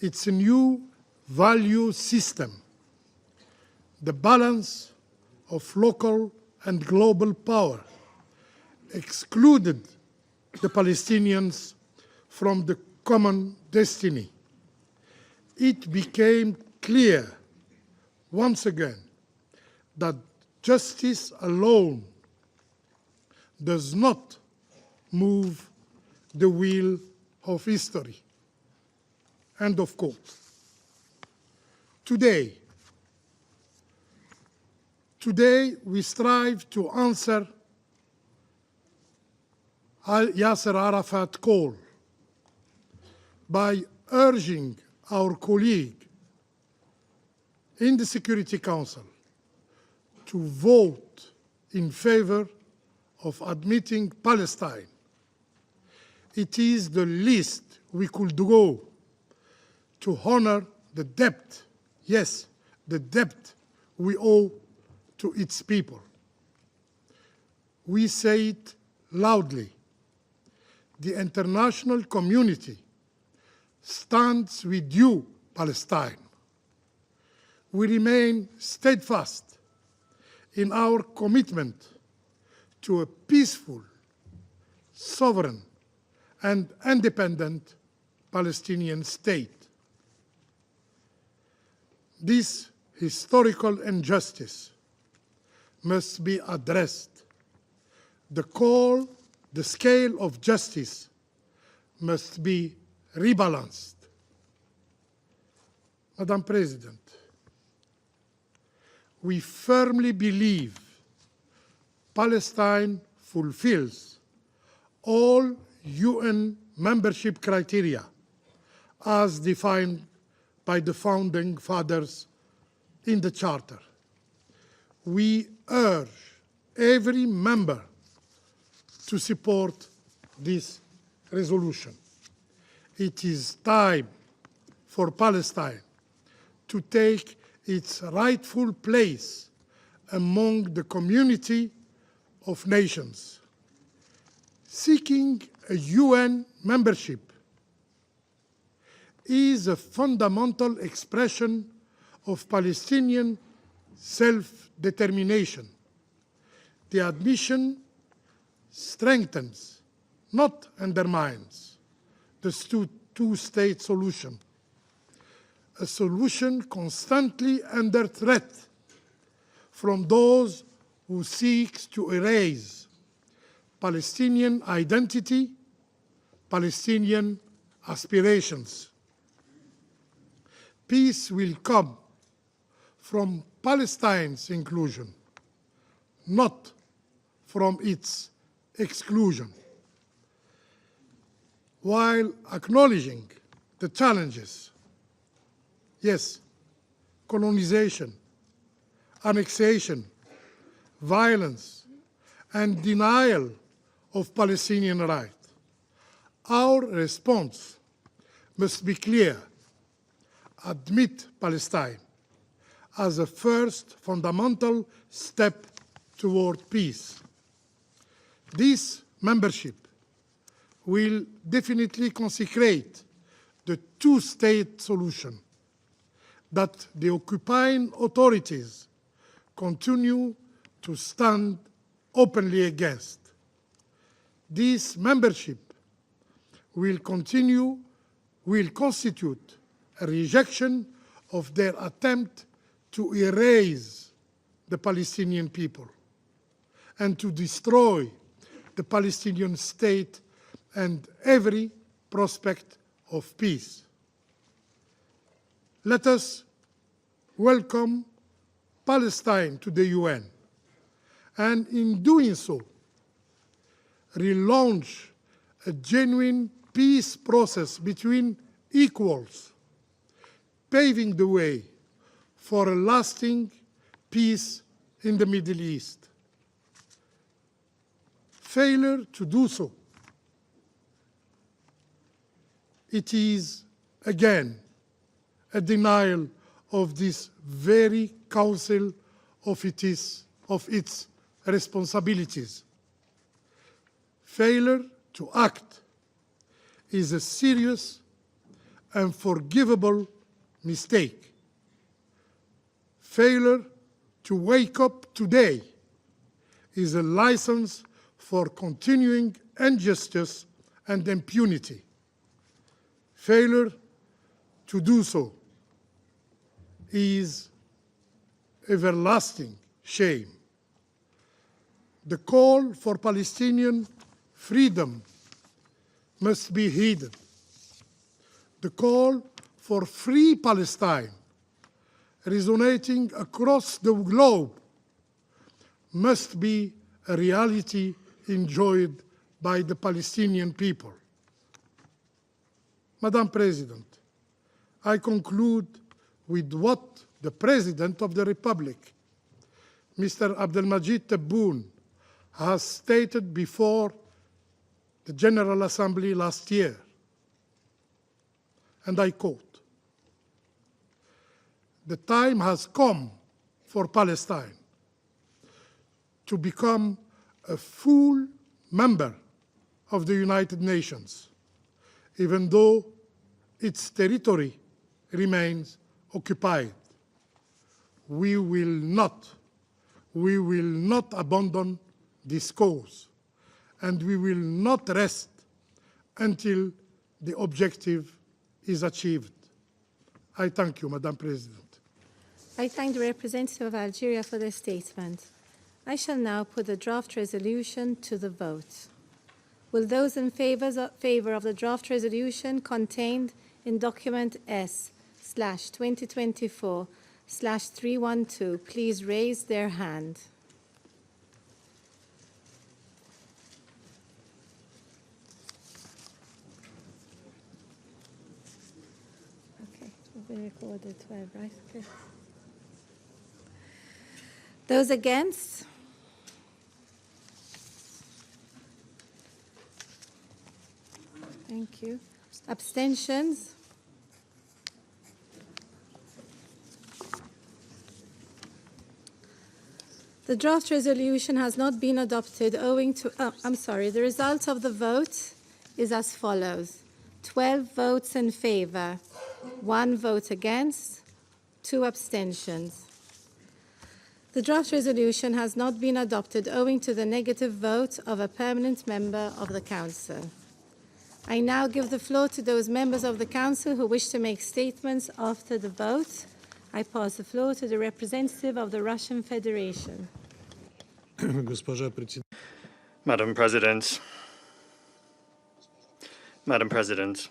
its new value system, the balance of local and global power excluded the Palestinians from the common destiny. It became clear once again that justice alone does not move the wheel of history." End of quote. Today, we strive to answer Yasser Arafat's call by urging our colleague in the Security Council to vote in favor of admitting Palestine. It is the least we could do to honor the debt, yes, the debt we owe to its people. We say it loudly. The international community stands with you, Palestine. We remain steadfast in our commitment to a peaceful, sovereign, and independent Palestinian state. This historical injustice must be addressed. The scale of justice must be rebalanced. Madam President, we firmly believe Palestine fulfills all UN membership criteria as defined by the founding fathers in the Charter. We urge every member to support this resolution. It is time for Palestine to take its rightful place among the community of nations. Seeking a UN membership is a fundamental expression of Palestinian self-determination. The admission strengthens, not undermines, the two-state solution, a solution constantly under threat from those who seek to erase Palestinian identity, Palestinian aspirations. Peace will come from Palestine's inclusion, not from its exclusion. While acknowledging the challenges, yes, colonization, annexation, violence, and denial of Palestinian rights, our response must be clear. Admit Palestine as a first fundamental step toward peace. This membership will definitely consecrate the two-state solution that the occupying authorities continue to stand openly against. This membership will constitute a rejection of their attempt to erase the Palestinian people and to destroy the Palestinian state and every prospect of peace. Let us welcome Palestine to the UN, and in doing so, relaunch a genuine peace process between equals, paving the way for a lasting peace in the Middle East. Failure to do so, it is, again, a denial of this very Council of its responsibilities. Failure to act is a serious and forgivable mistake. Failure to wake up today is a license for continuing injustice and impunity. Failure to do so is everlasting shame. The call for Palestinian freedom must be heeded. The call for free Palestine, resonating across the globe, must be a reality enjoyed by the Palestinian people. Madam President, I conclude with what the President of the Republic, Mr. Abdelmajid Tebboune, has stated before the General Assembly last year, and I quote, "The time has come for Palestine to become a full member of the United Nations, even though its territory remains occupied. We will not abandon this cause, and we will not rest until the objective is achieved." I thank you, Madam President. I thank the representative of Algeria for their statement. I shall now put the draft resolution to the vote. Will those in favor of the draft resolution contained in document S/2024/312 please raise their hand? Okay, we'll be recorded 12, right? Okay. Those against? Thank you. Abstentions? The draft resolution has not been adopted owing to, the result of the vote is as follows. 12 votes in favor, 1 vote against, 2 abstentions. The draft resolution has not been adopted owing to the negative vote of a permanent member of the Council. I now give the floor to those members of the Council who wish to make statements after the vote. I pass the floor to the representative of the Russian Federation. Madam President, Madam President,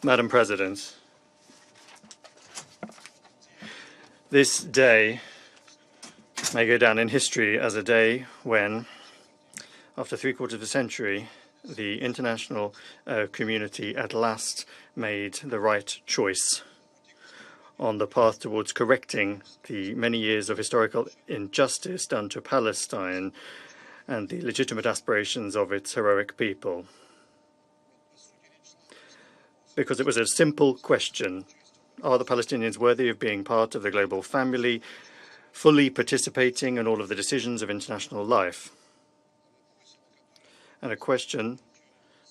Madam President, this day may go down in history as a day when, after 3/4 of a century, the international community at last made the right choice on the path towards correcting the many years of historical injustice done to Palestine and the legitimate aspirations of its heroic people. Because it was a simple question: are the Palestinians worthy of being part of the global family, fully participating in all of the decisions of international life? And a question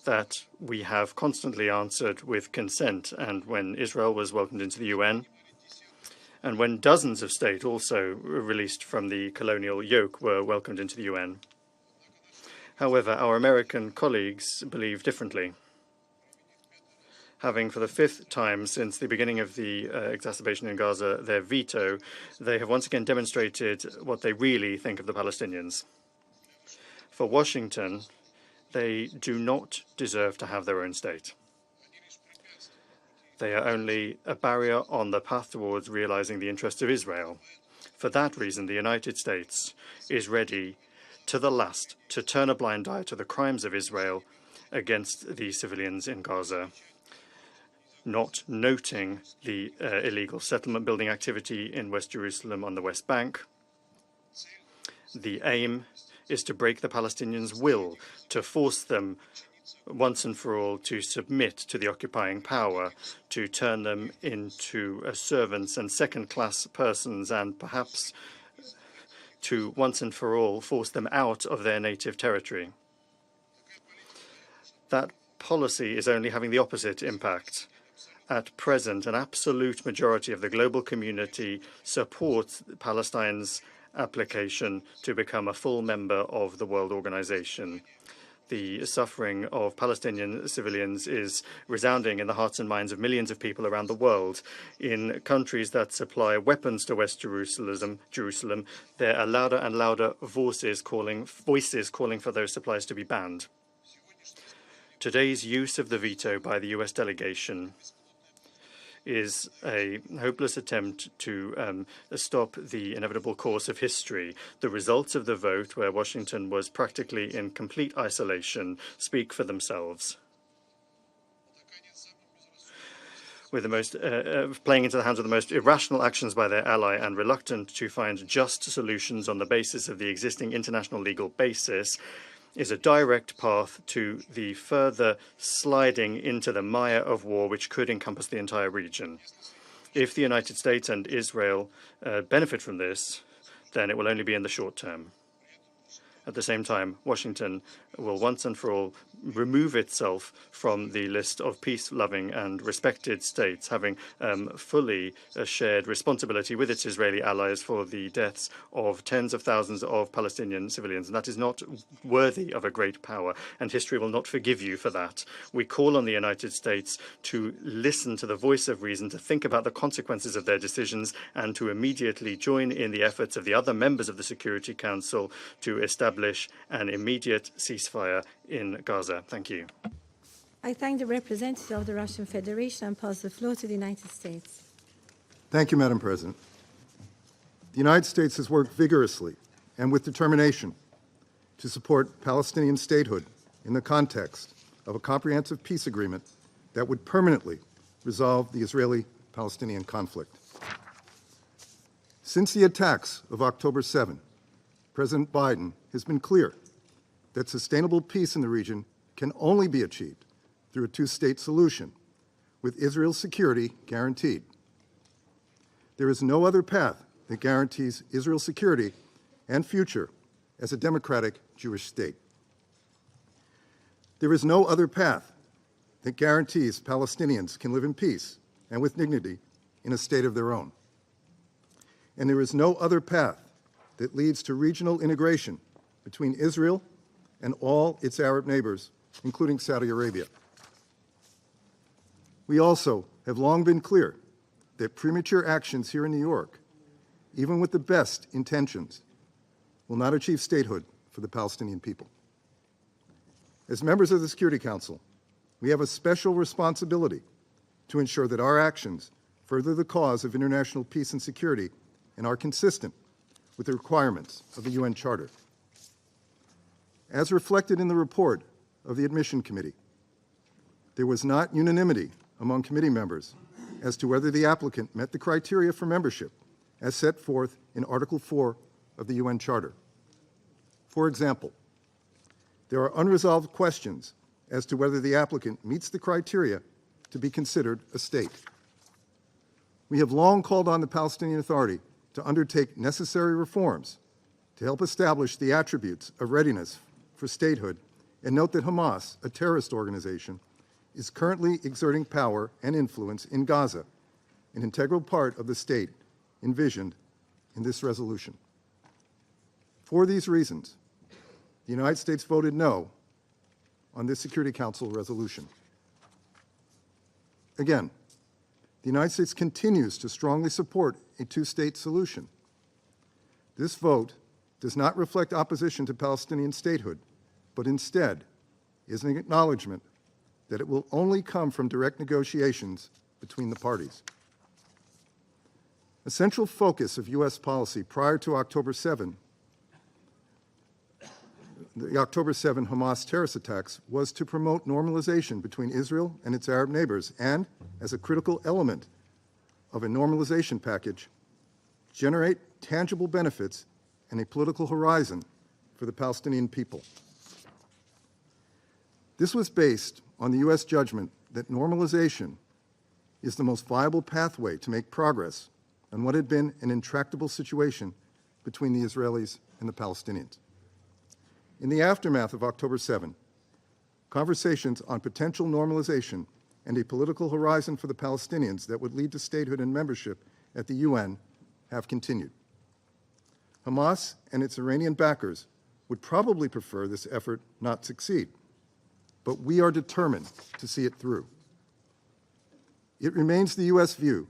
that we have constantly answered with consent. And when Israel was welcomed into the UN, and when dozens of states also released from the colonial yoke were welcomed into the UN. However, our American colleagues believe differently. Having for the 5th time since the beginning of the exacerbation in Gaza their veto, they have once again demonstrated what they really think of the Palestinians. For Washington, they do not deserve to have their own state. They are only a barrier on the path towards realizing the interests of Israel. For that reason, the United States is ready to the last to turn a blind eye to the crimes of Israel against the civilians in Gaza, not noting the illegal settlement building activity in West Jerusalem on the West Bank. The aim is to break the Palestinians' will, to force them once and for all to submit to the occupying power, to turn them into servants and second-class persons, and perhaps to once and for all force them out of their native territory. That policy is only having the opposite impact. At present, an absolute majority of the global community supports Palestine's application to become a full member of the World Organization. The suffering of Palestinian civilians is resounding in the hearts and minds of millions of people around the world. In countries that supply weapons to West Jerusalem, there are louder and louder voices calling for those supplies to be banned. Today's use of the veto by the US delegation is a hopeless attempt to stop the inevitable course of history. The results of the vote, where Washington was practically in complete isolation, speak for themselves. With the most playing into the hands of the most irrational actions by their ally and reluctant to find just solutions on the basis of the existing international legal basis, is a direct path to the further sliding into the mire of war which could encompass the entire region. If the United States and Israel benefit from this, then it will only be in the short term. At the same time, Washington will once and for all remove itself from the list of peace-loving and respected states, having fully shared responsibility with its Israeli allies for the deaths of tens of thousands of Palestinian civilians. And that is not worthy of a great power, and history will not forgive you for that. We call on the United States to listen to the voice of reason, to think about the consequences of their decisions, and to immediately join in the efforts of the other members of the Security Council to establish an immediate ceasefire in Gaza. Thank you. I thank the representative of the Russian Federation and pass the floor to the United States. Thank you, Madam President. The United States has worked vigorously and with determination to support Palestinian statehood in the context of a comprehensive peace agreement that would permanently resolve the Israeli-Palestinian conflict. Since the attacks of October 7, President Biden has been clear that sustainable peace in the region can only be achieved through a two-state solution, with Israel's security guaranteed. There is no other path that guarantees Israel's security and future as a democratic Jewish state. There is no other path that guarantees Palestinians can live in peace and with dignity in a state of their own. And there is no other path that leads to regional integration between Israel and all its Arab neighbors, including Saudi Arabia. We also have long been clear that premature actions here in New York, even with the best intentions, will not achieve statehood for the Palestinian people. As members of the Security Council, we have a special responsibility to ensure that our actions further the cause of international peace and security and are consistent with the requirements of the UN Charter. As reflected in the report of the Admission Committee, there was not unanimity among committee members as to whether the applicant met the criteria for membership as set forth in Article 4 of the UN Charter. For example, there are unresolved questions as to whether the applicant meets the criteria to be considered a state. We have long called on the Palestinian Authority to undertake necessary reforms to help establish the attributes of readiness for statehood, and note that Hamas, a terrorist organization, is currently exerting power and influence in Gaza, an integral part of the state envisioned in this resolution. For these reasons, the United States voted no on this Security Council resolution. Again, the United States continues to strongly support a two-state solution. This vote does not reflect opposition to Palestinian statehood, but instead is an acknowledgement that it will only come from direct negotiations between the parties. A central focus of U.S. policy prior to October 7, the October 7 Hamas terrorist attacks, was to promote normalization between Israel and its Arab neighbors and, as a critical element of a normalization package, generate tangible benefits and a political horizon for the Palestinian people. This was based on the U.S. judgment that normalization is the most viable pathway to make progress on what had been an intractable situation between the Israelis and the Palestinians. In the aftermath of October 7, conversations on potential normalization and a political horizon for the Palestinians that would lead to statehood and membership at the UN have continued. Hamas and its Iranian backers would probably prefer this effort not succeed, but we are determined to see it through. It remains the U.S. view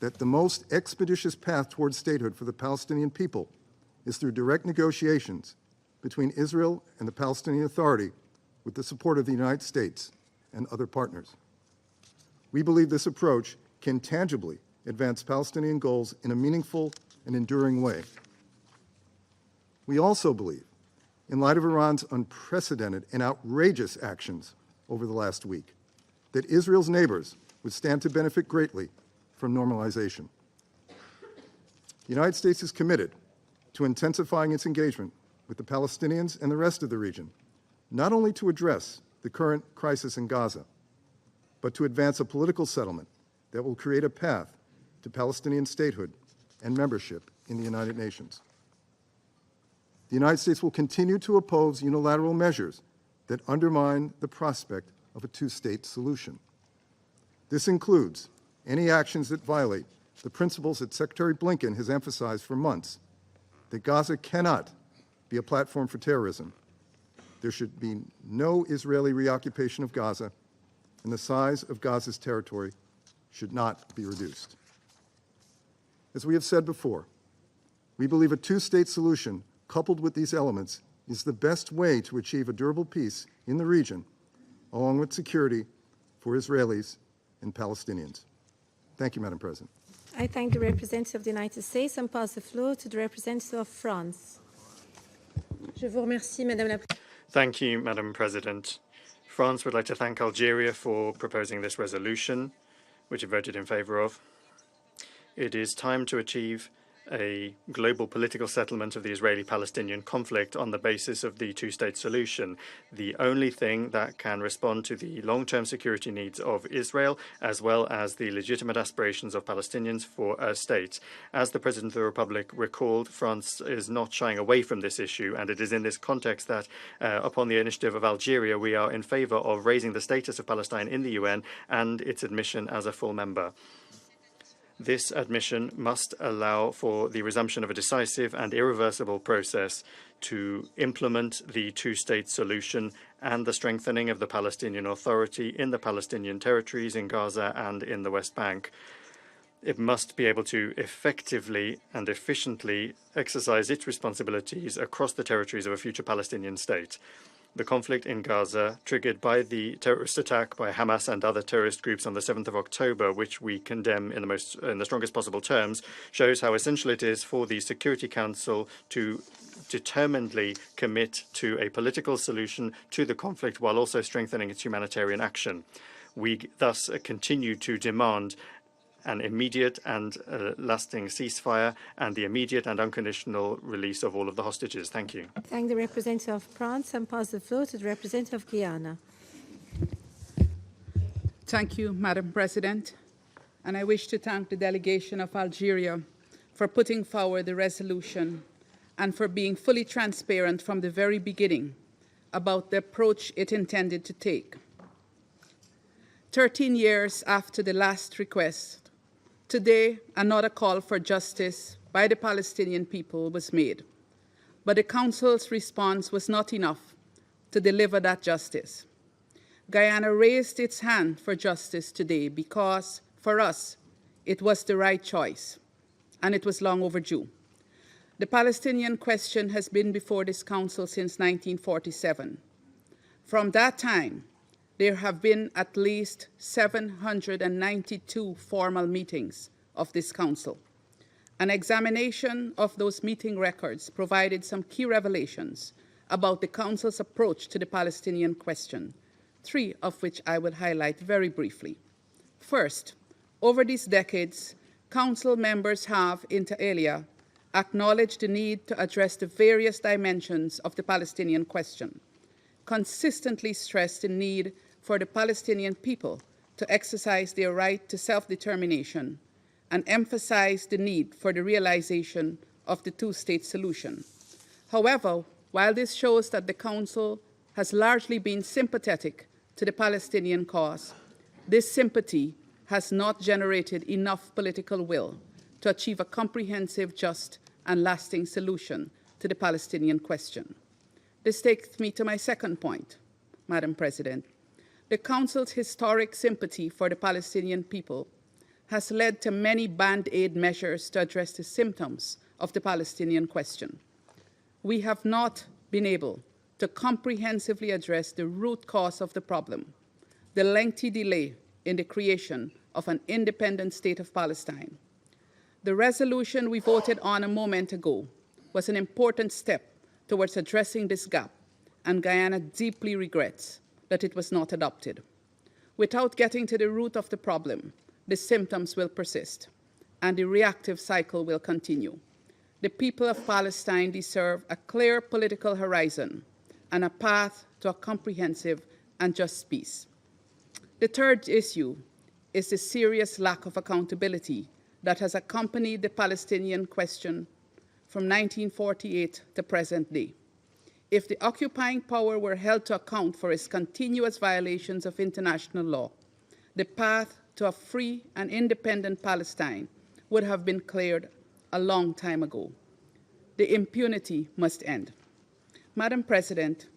that the most expeditious path towards statehood for the Palestinian people is through direct negotiations between Israel and the Palestinian Authority with the support of the United States and other partners. We believe this approach can tangibly advance Palestinian goals in a meaningful and enduring way. We also believe, in light of Iran's unprecedented and outrageous actions over the last week, that Israel's neighbors would stand to benefit greatly from normalization. The United States is committed to intensifying its engagement with the Palestinians and the rest of the region, not only to address the current crisis in Gaza, but to advance a political settlement that will create a path to Palestinian statehood and membership in the United Nations. The United States will continue to oppose unilateral measures that undermine the prospect of a two-state solution. This includes any actions that violate the principles that Secretary Blinken has emphasized for months, that Gaza cannot be a platform for terrorism. There should be no Israeli reoccupation of Gaza, and the size of Gaza's territory should not be reduced. As we have said before, we believe a two-state solution coupled with these elements is the best way to achieve a durable peace in the region, along with security for Israelis and Palestinians. Thank you, Madam President. I thank the representative of the United States and pass the floor to the representative of France. Je vous remercie, Madame la Thank you, Madam President. France would like to thank Algeria for proposing this resolution, which it voted in favour of. It is time to achieve a global political settlement of the Israeli-Palestinian conflict on the basis of the two-state solution, the only thing that can respond to the long-term security needs of Israel, as well as the legitimate aspirations of Palestinians for a state. As the President of the Republic recalled, France is not shying away from this issue, and it is in this context that, upon the initiative of Algeria, we are in favor of raising the status of Palestine in the UN and its admission as a full member. This admission must allow for the resumption of a decisive and irreversible process to implement the two-state solution and the strengthening of the Palestinian Authority in the Palestinian territories in Gaza and in the West Bank. It must be able to effectively and efficiently exercise its responsibilities across the territories of a future Palestinian state. The conflict in Gaza, triggered by the terrorist attack by Hamas and other terrorist groups on the 7th of October, which we condemn in the strongest possible terms, shows how essential it is for the Security Council to determinedly commit to a political solution to the conflict while also strengthening its humanitarian action. We thus continue to demand an immediate and lasting ceasefire and the immediate and unconditional release of all of the hostages. Thank you. Thank the representative of France and pass the floor to the representative of Guyana. Thank you, Madam President. And I wish to thank the delegation of Algeria for putting forward the resolution and for being fully transparent from the very beginning about the approach it intended to take. 13 years after the last request, today, another call for justice by the Palestinian people was made, but the Council's response was not enough to deliver that justice. Guyana raised its hand for justice today because, for us, it was the right choice, and it was long overdue. The Palestinian question has been before this Council since 1947. From that time, there have been at least 792 formal meetings of this Council. An examination of those meeting records provided some key revelations about the Council's approach to the Palestinian question, 3 of which I will highlight very briefly. First, over these decades, Council members have, inter alia, acknowledged the need to address the various dimensions of the Palestinian question, consistently stressed the need for the Palestinian people to exercise their right to self-determination and emphasize the need for the realization of the two-state solution. However, while this shows that the Council has largely been sympathetic to the Palestinian cause, this sympathy has not generated enough political will to achieve a comprehensive, just, and lasting solution to the Palestinian question. This takes me to my second point, Madam President. The Council's historic sympathy for the Palestinian people has led to many band-aid measures to address the symptoms of the Palestinian question. We have not been able to comprehensively address the root cause of the problem, the lengthy delay in the creation of an independent state of Palestine. The resolution we voted on a moment ago was an important step towards addressing this gap, and Guyana deeply regrets that it was not adopted. Without getting to the root of the problem, the symptoms will persist, and the reactive cycle will continue. The people of Palestine deserve a clear political horizon and a path to a comprehensive and just peace. The third issue is the serious lack of accountability that has accompanied the Palestinian question from 1948 to present day. If the occupying power were held to account for its continuous violations of international law, the path to a free and independent Palestine would have been cleared a long time ago. The impunity must end. Madam President,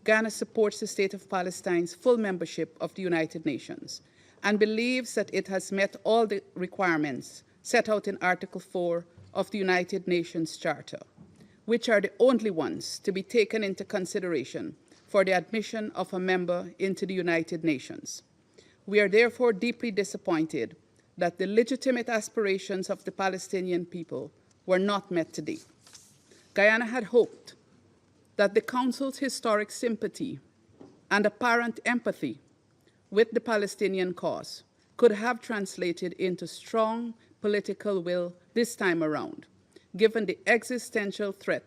Ghana supports the State of Palestine's full membership of the United Nations and believes that it has met all the requirements set out in Article 4 of the United Nations Charter, which are the only ones to be taken into consideration for the admission of a member into the United Nations. We are therefore deeply disappointed that the legitimate aspirations of the Palestinian people were not met today. Guyana had hoped that the Council's historic sympathy and apparent empathy with the Palestinian cause could have translated into strong political will this time around, given the existential threat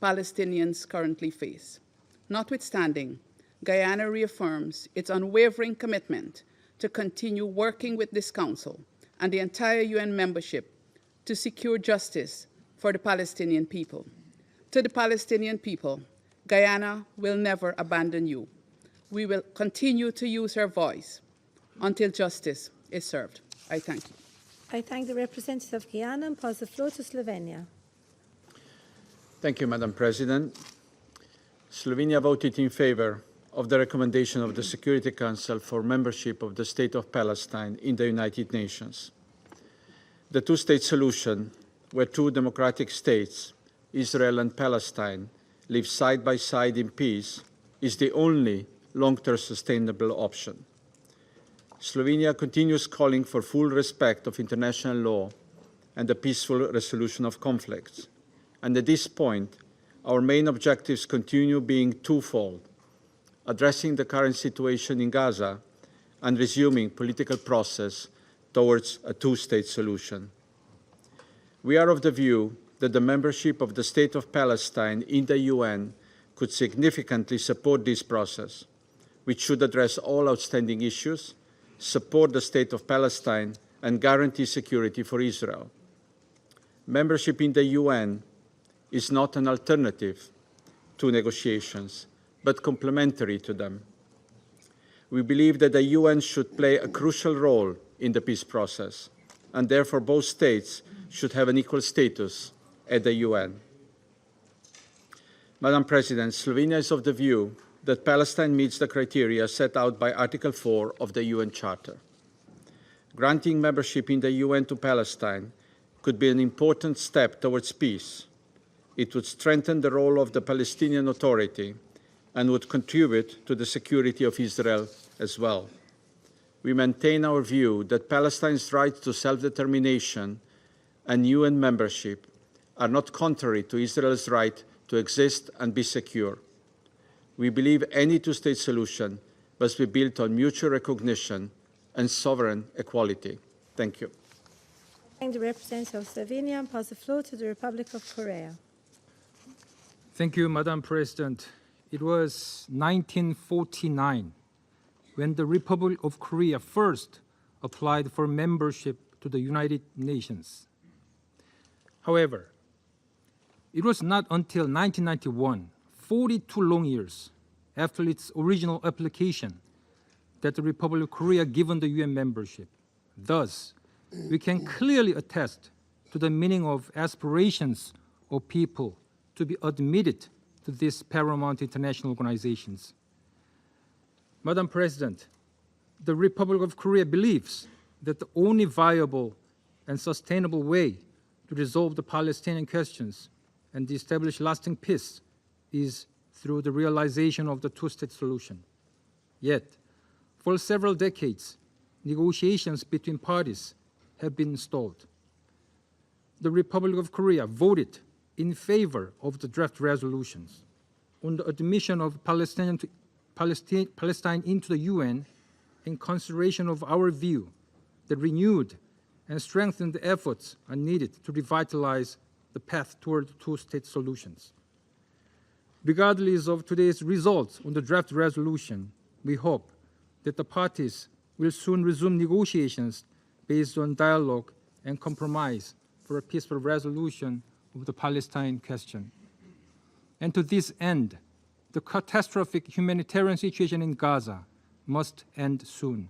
Palestinians currently face. Notwithstanding, Guyana reaffirms its unwavering commitment to continue working with this Council and the entire UN membership to secure justice for the Palestinian people. To the Palestinian people, Guyana will never abandon you. We will continue to use our voice until justice is served. I thank you. I thank the representative of Guyana and pass the floor to Slovenia. Thank you, Madam President. Slovenia voted in favor of the recommendation of the Security Council for membership of the State of Palestine in the United Nations. The two-state solution, where two democratic states, Israel and Palestine, live side by side in peace, is the only long-term sustainable option. Slovenia continues calling for full respect of international law and the peaceful resolution of conflicts. And at this point, our main objectives continue being twofold: addressing the current situation in Gaza and resuming political process towards a two-state solution. We are of the view that the membership of the State of Palestine in the UN could significantly support this process, which should address all outstanding issues, support the State of Palestine, and guarantee security for Israel. Membership in the UN is not an alternative to negotiations, but complementary to them. We believe that the UN should play a crucial role in the peace process, and therefore both states should have an equal status at the UN. Madam President, Slovenia is of the view that Palestine meets the criteria set out by Article 4 of the UN Charter. Granting membership in the UN to Palestine could be an important step towards peace. It would strengthen the role of the Palestinian Authority and would contribute to the security of Israel as well. We maintain our view that Palestine's right to self-determination and UN membership are not contrary to Israel's right to exist and be secure. We believe any two-state solution must be built on mutual recognition and sovereign equality. Thank you. I thank the representative of Slovenia and pass the floor to the Republic of Korea. Thank you, Madam President. It was 1949 when the Republic of Korea first applied for membership to the United Nations. However, it was not until 1991, 42 long years after its original application, that the Republic of Korea given the UN membership. Thus, we can clearly attest to the meaning of aspirations of people to be admitted to these paramount international organizations. Madam President, the Republic of Korea believes that the only viable and sustainable way to resolve the Palestinian questions and establish lasting peace is through the realization of the two-state solution. Yet, for several decades, negotiations between parties have been stalled. The Republic of Korea voted in favor of the draft resolutions on the admission of Palestine into the UN in consideration of our view that renewed and strengthened efforts are needed to revitalize the path toward two-state solutions. Regardless of today's results on the draft resolution, we hope that the parties will soon resume negotiations based on dialogue and compromise for a peaceful resolution of the Palestine question. And to this end, the catastrophic humanitarian situation in Gaza must end soon.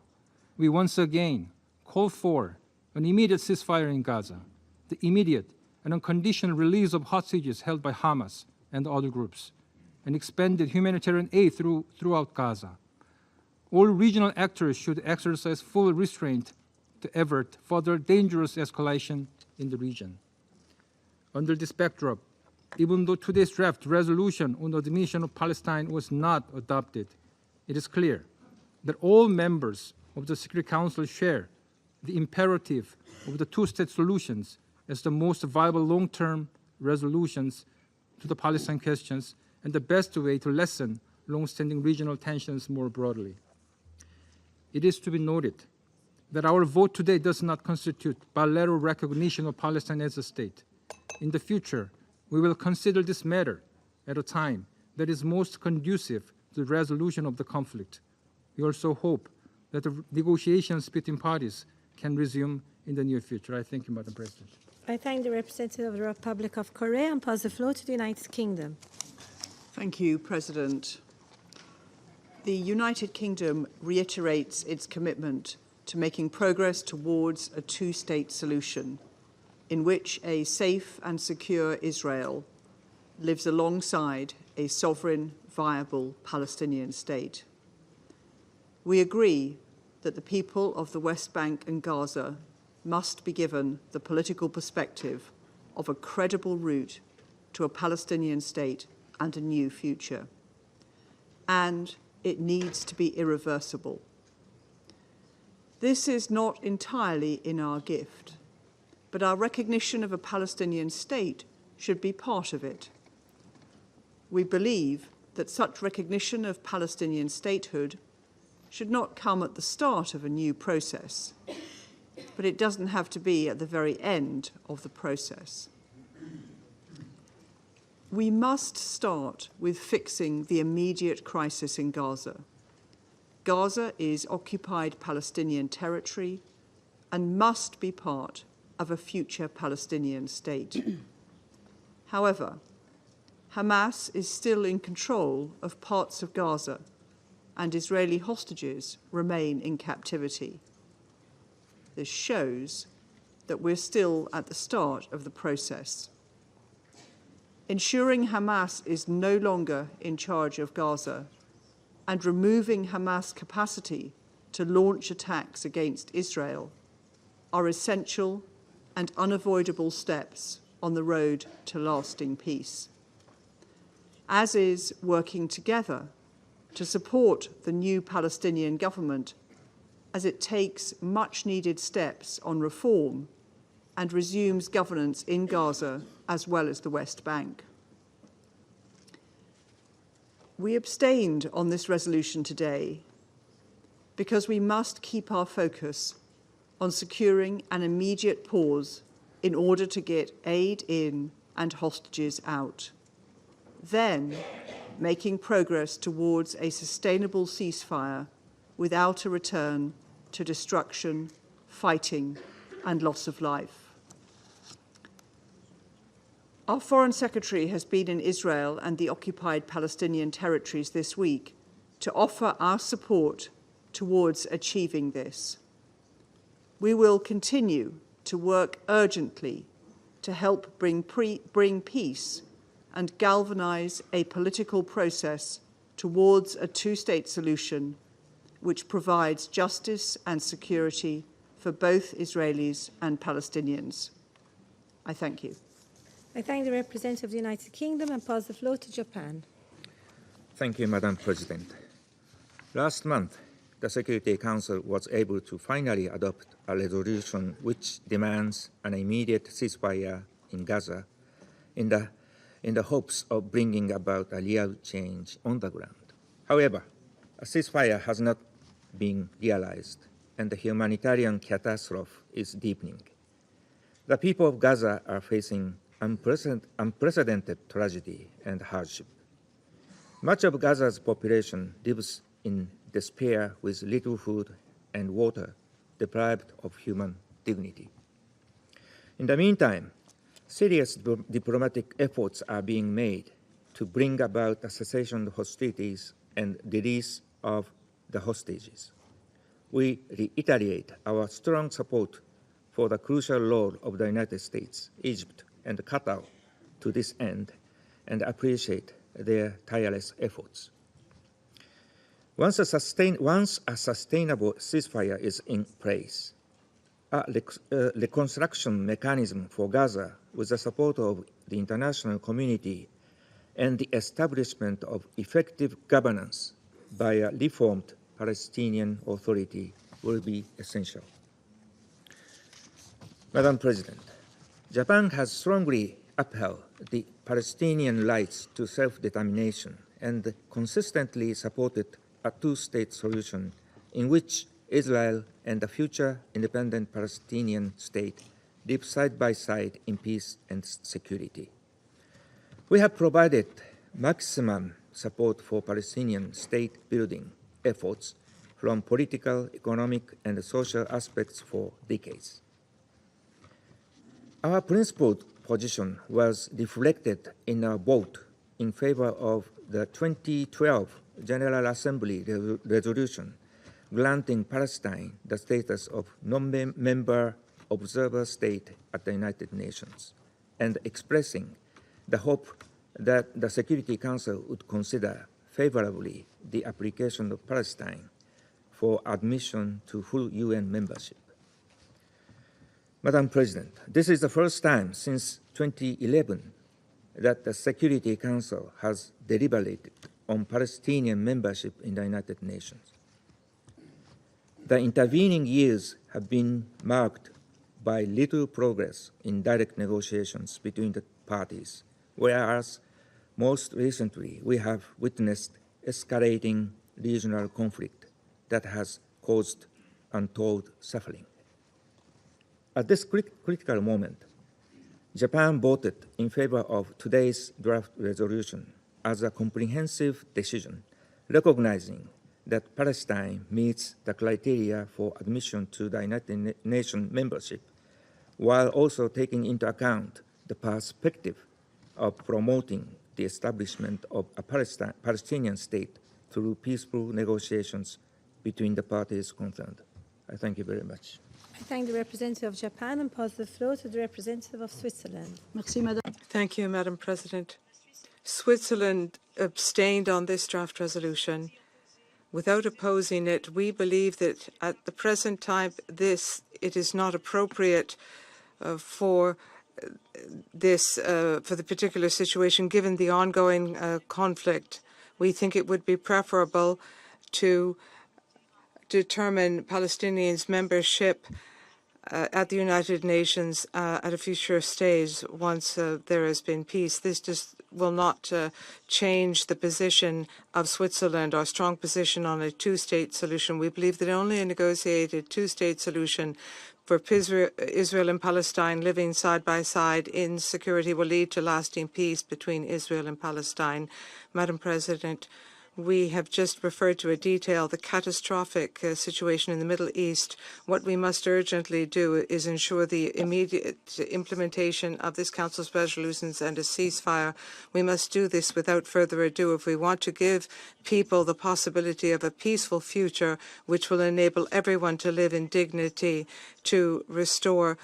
We once again call for an immediate ceasefire in Gaza, the immediate and unconditional release of hostages held by Hamas and other groups, and expanded humanitarian aid throughout Gaza. All regional actors should exercise full restraint to avert further dangerous escalation in the region. Under this backdrop, even though today's draft resolution on the admission of Palestine was not adopted, it is clear that all members of the Security Council share the imperative of the two-state solutions as the most viable long-term resolutions to the Palestine questions and the best way to lessen long-standing regional tensions more broadly. It is to be noted that our vote today does not constitute bilateral recognition of Palestine as a state. In the future, we will consider this matter at a time that is most conducive to the resolution of the conflict. We also hope that the negotiations between parties can resume in the near future. I thank you, Madam President. I thank the representative of the Republic of Korea and pass the floor to the United Kingdom. Thank you, President. The United Kingdom reiterates its commitment to making progress towards a two-state solution in which a safe and secure Israel lives alongside a sovereign, viable Palestinian state. We agree that the people of the West Bank and Gaza must be given the political perspective of a credible route to a Palestinian state and a new future. And it needs to be irreversible. This is not entirely in our gift, but our recognition of a Palestinian state should be part of it. We believe that such recognition of Palestinian statehood should not come at the start of a new process, but it doesn't have to be at the very end of the process. We must start with fixing the immediate crisis in Gaza. Gaza is occupied Palestinian territory and must be part of a future Palestinian state. However, Hamas is still in control of parts of Gaza, and Israeli hostages remain in captivity. This shows that we're still at the start of the process. Ensuring Hamas is no longer in charge of Gaza and removing Hamas' capacity to launch attacks against Israel are essential and unavoidable steps on the road to lasting peace, as is working together to support the new Palestinian government as it takes much-needed steps on reform and resumes governance in Gaza as well as the West Bank. We abstained on this resolution today because we must keep our focus on securing an immediate pause in order to get aid in and hostages out. Then, making progress towards a sustainable ceasefire without a return to destruction, fighting, and loss of life. Our Foreign Secretary has been in Israel and the occupied Palestinian territories this week to offer our support towards achieving this. We will continue to work urgently to help bring peace and galvanize a political process towards a two-state solution which provides justice and security for both Israelis and Palestinians. I thank you. I thank the representative of the United Kingdom and pass the floor to Japan. Thank you, Madam President. Last month, the Security Council was able to finally adopt a resolution which demands an immediate ceasefire in Gaza in the hopes of bringing about a real change on the ground. However, a ceasefire has not been realized, and the humanitarian catastrophe is deepening. The people of Gaza are facing unprecedented tragedy and hardship. Much of Gaza's population lives in despair with little food and water, deprived of human dignity. In the meantime, serious diplomatic efforts are being made to bring about a cessation of hostilities and release of the hostages. We reiterate our strong support for the crucial role of the United States, Egypt, and Qatar to this end, and appreciate their tireless efforts. Once a sustainable ceasefire is in place, a reconstruction mechanism for Gaza with the support of the international community and the establishment of effective governance by a reformed Palestinian Authority will be essential. Madam President, Japan has strongly upheld the Palestinian rights to self-determination and consistently supported a two-state solution in which Israel and a future independent Palestinian state live side by side in peace and security. We have provided maximum support for Palestinian state building efforts from political, economic, and social aspects for decades. Our principled position was reflected in our vote in favor of the 2012 General Assembly resolution granting Palestine the status of non-member observer state at the United Nations, and expressing the hope that the Security Council would consider favorably the application of Palestine for admission to full UN membership. Madam President, this is the first time since 2011 that the Security Council has deliberated on Palestinian membership in the United Nations. The intervening years have been marked by little progress in direct negotiations between the parties, whereas most recently we have witnessed escalating regional conflict that has caused untold suffering. At this critical moment, Japan voted in favor of today's draft resolution as a comprehensive decision, recognizing that Palestine meets the criteria for admission to the United Nations membership, while also taking into account the perspective of promoting the establishment of a Palestinian state through peaceful negotiations between the parties concerned. I thank you very much. I thank the representative of Japan and pass the floor to the representative of Switzerland. Thank you, Madam President. Switzerland abstained on this draft resolution. Without opposing it, we believe that at the present time, it is not appropriate for the particular situation, given the ongoing conflict. We think it would be preferable to determine Palestinians' membership at the United Nations at a future stage once there has been peace. This just will not change the position of Switzerland, our strong position on a two-state solution. We believe that only a negotiated two-state solution for Israel and Palestine living side by side in security will lead to lasting peace between Israel and Palestine. Madam President, we have just referred to a detail, the catastrophic situation in the Middle East. What we must urgently do is ensure the immediate implementation of this Council's resolutions and a ceasefire. We must do this without further ado if we want to give people the possibility of a peaceful future which will enable everyone to live in dignity, to restore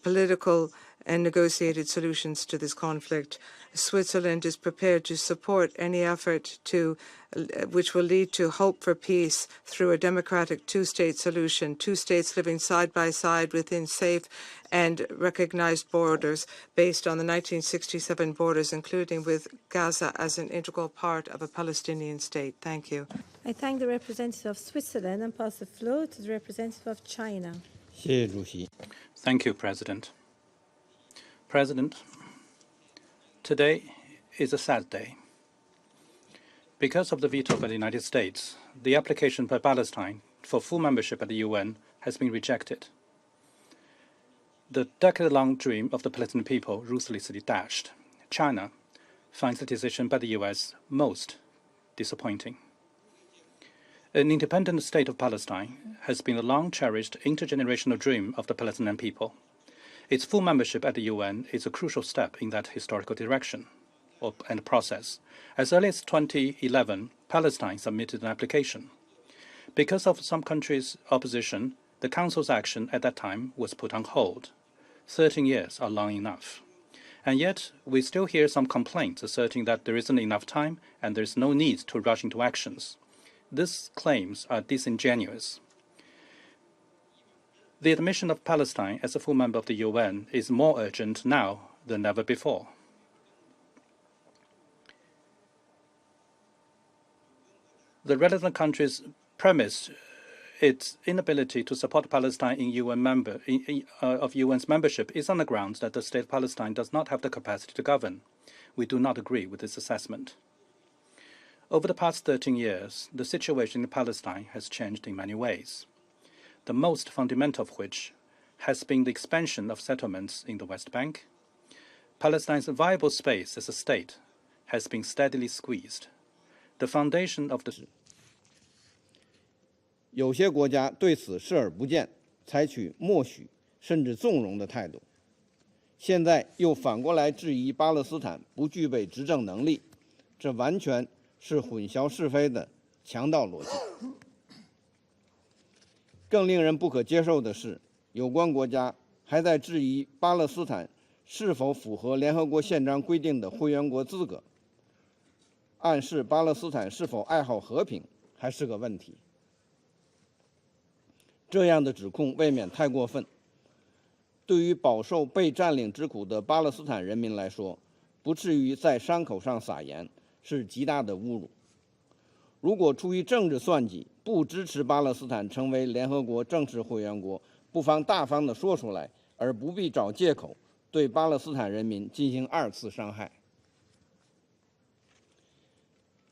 political and negotiated solutions to this conflict. Switzerland is prepared to support any effort which will lead to hope for peace through a democratic two-state solution, two states living side by side within safe and recognized borders based on the 1967 borders, including with Gaza as an integral part of a Palestinian state. Thank you. I thank the representative of Switzerland and pass the floor to the representative of China. Thank you, President. President, today is a sad day. Because of the veto by the United States, the application by Palestine for full membership at the UN has been rejected. The decade-long dream of the Palestinian people ruthlessly dashed. China finds the decision by the US most disappointing. An independent state of Palestine has been a long-cherished intergenerational dream of the Palestinian people. Its full membership at the UN is a crucial step in that historical direction and process. As early as 2011, Palestine submitted an application. Because of some countries' opposition, the Council's action at that time was put on hold. 13 years are long enough. And yet, we still hear some complaints asserting that there isn't enough time and there is no need to rush into actions. These claims are disingenuous. The admission of Palestine as a full member of the UN is more urgent now than ever before. The relevant countries premise its inability to support Palestine in UN's membership is on the grounds that the state of Palestine does not have the capacity to govern. We do not agree with this assessment. Over the past 13 years, the situation in Palestine has changed in many ways, the most fundamental of which has been the expansion of settlements in the West Bank. Palestine's viable space as a state has been steadily squeezed. The foundation of the 有些国家对此视而不见，采取默许甚至纵容的态度。现在又反过来质疑巴勒斯坦不具备执政能力，这完全是混淆是非的强盗逻辑。更令人不可接受的是，有关国家还在质疑巴勒斯坦是否符合联合国宪章规定的会员国资格，暗示巴勒斯坦是否爱好和平还是个问题。这样的指控未免太过分。对于饱受被占领之苦的巴勒斯坦人民来说，不至于在伤口上撒盐，是极大的侮辱。如果出于政治算计，不支持巴勒斯坦成为联合国正式会员国，不妨大方地说出来，而不必找借口对巴勒斯坦人民进行二次伤害。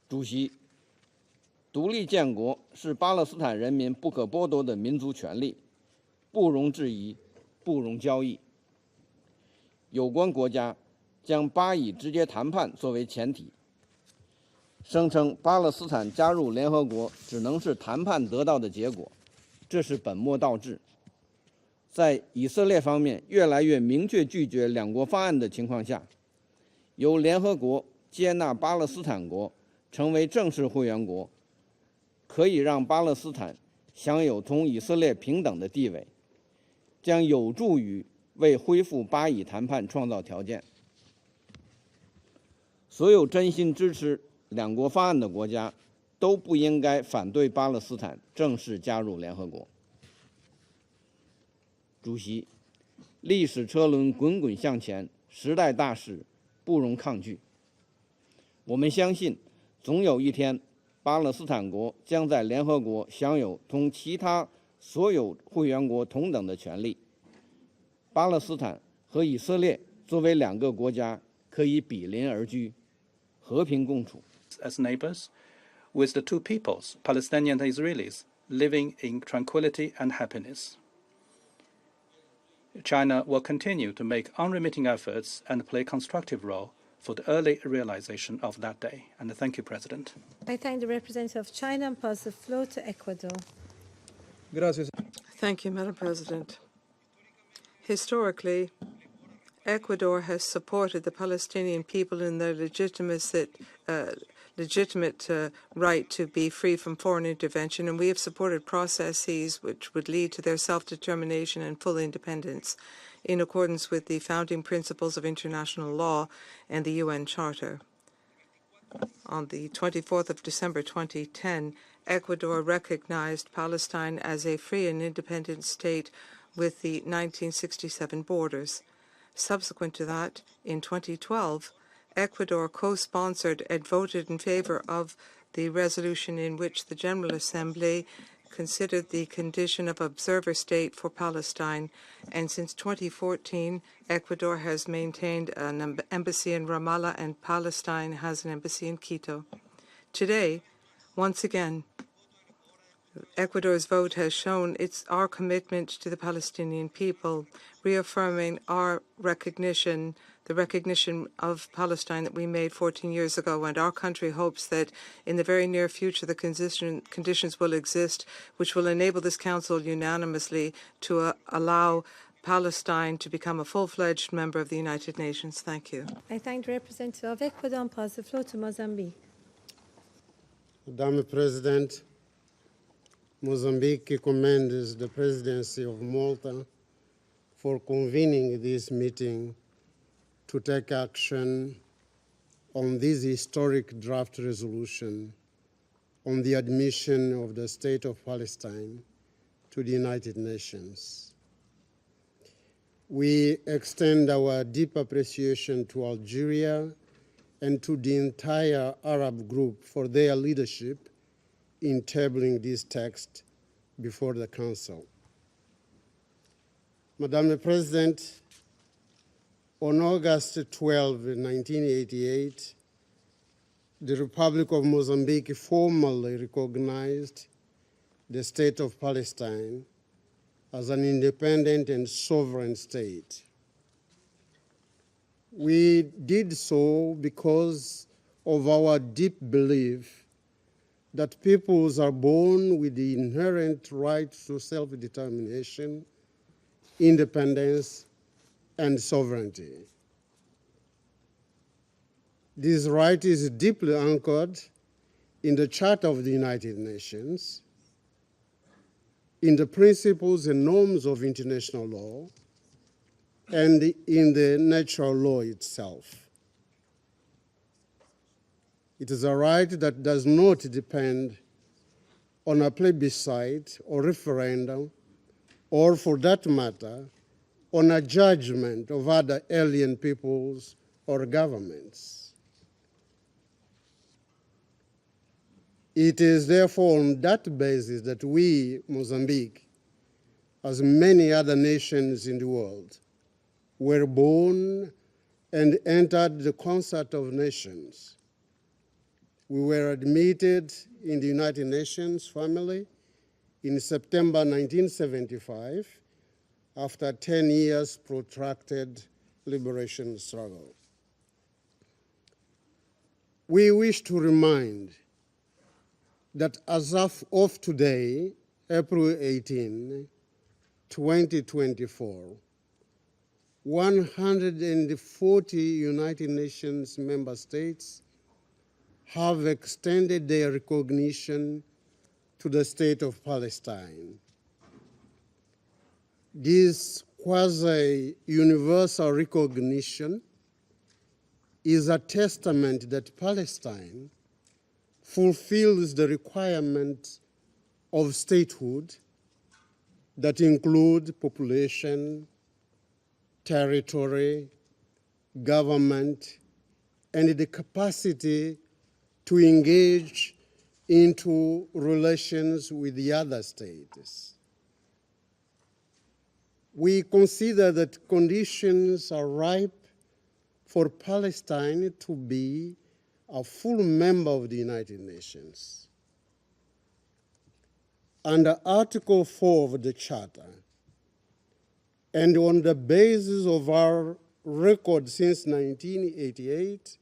主席，独立建国是巴勒斯坦人民不可剥夺的民族权利，不容置疑，不容交易。有关国家将巴以直接谈判作为前提，声称巴勒斯坦加入联合国只能是谈判得到的结果，这是本末倒置。在以色列方面越来越明确拒绝两国方案的情况下，由联合国接纳巴勒斯坦国成为正式会员国，可以让巴勒斯坦享有同以色列平等的地位，将有助于为恢复巴以谈判创造条件。所有真心支持两国方案的国家都不应该反对巴勒斯坦正式加入联合国。主席，历史车轮滚滚向前，时代大势不容抗拒。我们相信，总有一天，巴勒斯坦国将在联合国享有同其他所有会员国同等的权利。巴勒斯坦和以色列作为两个国家，可以比邻而居，和平共处。As neighbors, with the two peoples, Palestinians and Israelis, living in tranquility and happiness. China will continue to make unremitting efforts and play a constructive role for the early realization of that day. And thank you, President. I thank the representative of China and pass the floor to Ecuador. Gracias. Thank you, Madam President. Historically, Ecuador has supported the Palestinian people in their legitimate right to be free from foreign intervention, and we have supported processes which would lead to their self-determination and full independence in accordance with the founding principles of international law and the UN Charter. On the 24th of December 2010, Ecuador recognized Palestine as a free and independent state with the 1967 borders. Subsequent to that, in 2012, Ecuador co-sponsored and voted in favor of the resolution in which the General Assembly considered the condition of observer state for Palestine, and since 2014, Ecuador has maintained an embassy in Ramallah and Palestine has an embassy in Quito. Today, once again, Ecuador's vote has shown our commitment to the Palestinian people, reaffirming our recognition, the recognition of Palestine that we made 14 years ago, and our country hopes that in the very near future the conditions will exist which will enable this Council unanimously to allow Palestine to become a full-fledged member of the United Nations. Thank you. I thank the representative of Ecuador and pass the floor to Mozambique. Madam President, Mozambique commends the Presidency of Malta for convening this meeting to take action on this historic draft resolution on the admission of the State of Palestine to the United Nations. We extend our deep appreciation to Algeria and to the entire Arab group for their leadership in tabling this text before the Council. Madam President, on August 12, 1988, the Republic of Mozambique formally recognized the State of Palestine as an independent and sovereign state. We did so because of our deep belief that peoples are born with the inherent right to self-determination, independence, and sovereignty. This right is deeply anchored in the Charter of the United Nations, in the principles and norms of international law, and in the natural law itself. It is a right that does not depend on a plebiscite or referendum, or for that matter, on a judgment of other alien peoples or governments. It is therefore on that basis that we, Mozambique, as many other nations in the world, were born and entered the concert of nations. We were admitted in the United Nations family in September 1975 after 10 years protracted liberation struggle. We wish to remind that as of today, April 18, 2024, 140 United Nations member states have extended their recognition to the state of Palestine. This quasi-universal recognition is a testament that Palestine fulfills the requirements of statehood that include population, territory, government, and the capacity to engage into relations with the other states. We consider that conditions are ripe for Palestine to be a full member of the United Nations. Under Article 4 of the Charter, and on the basis of our record since 1988,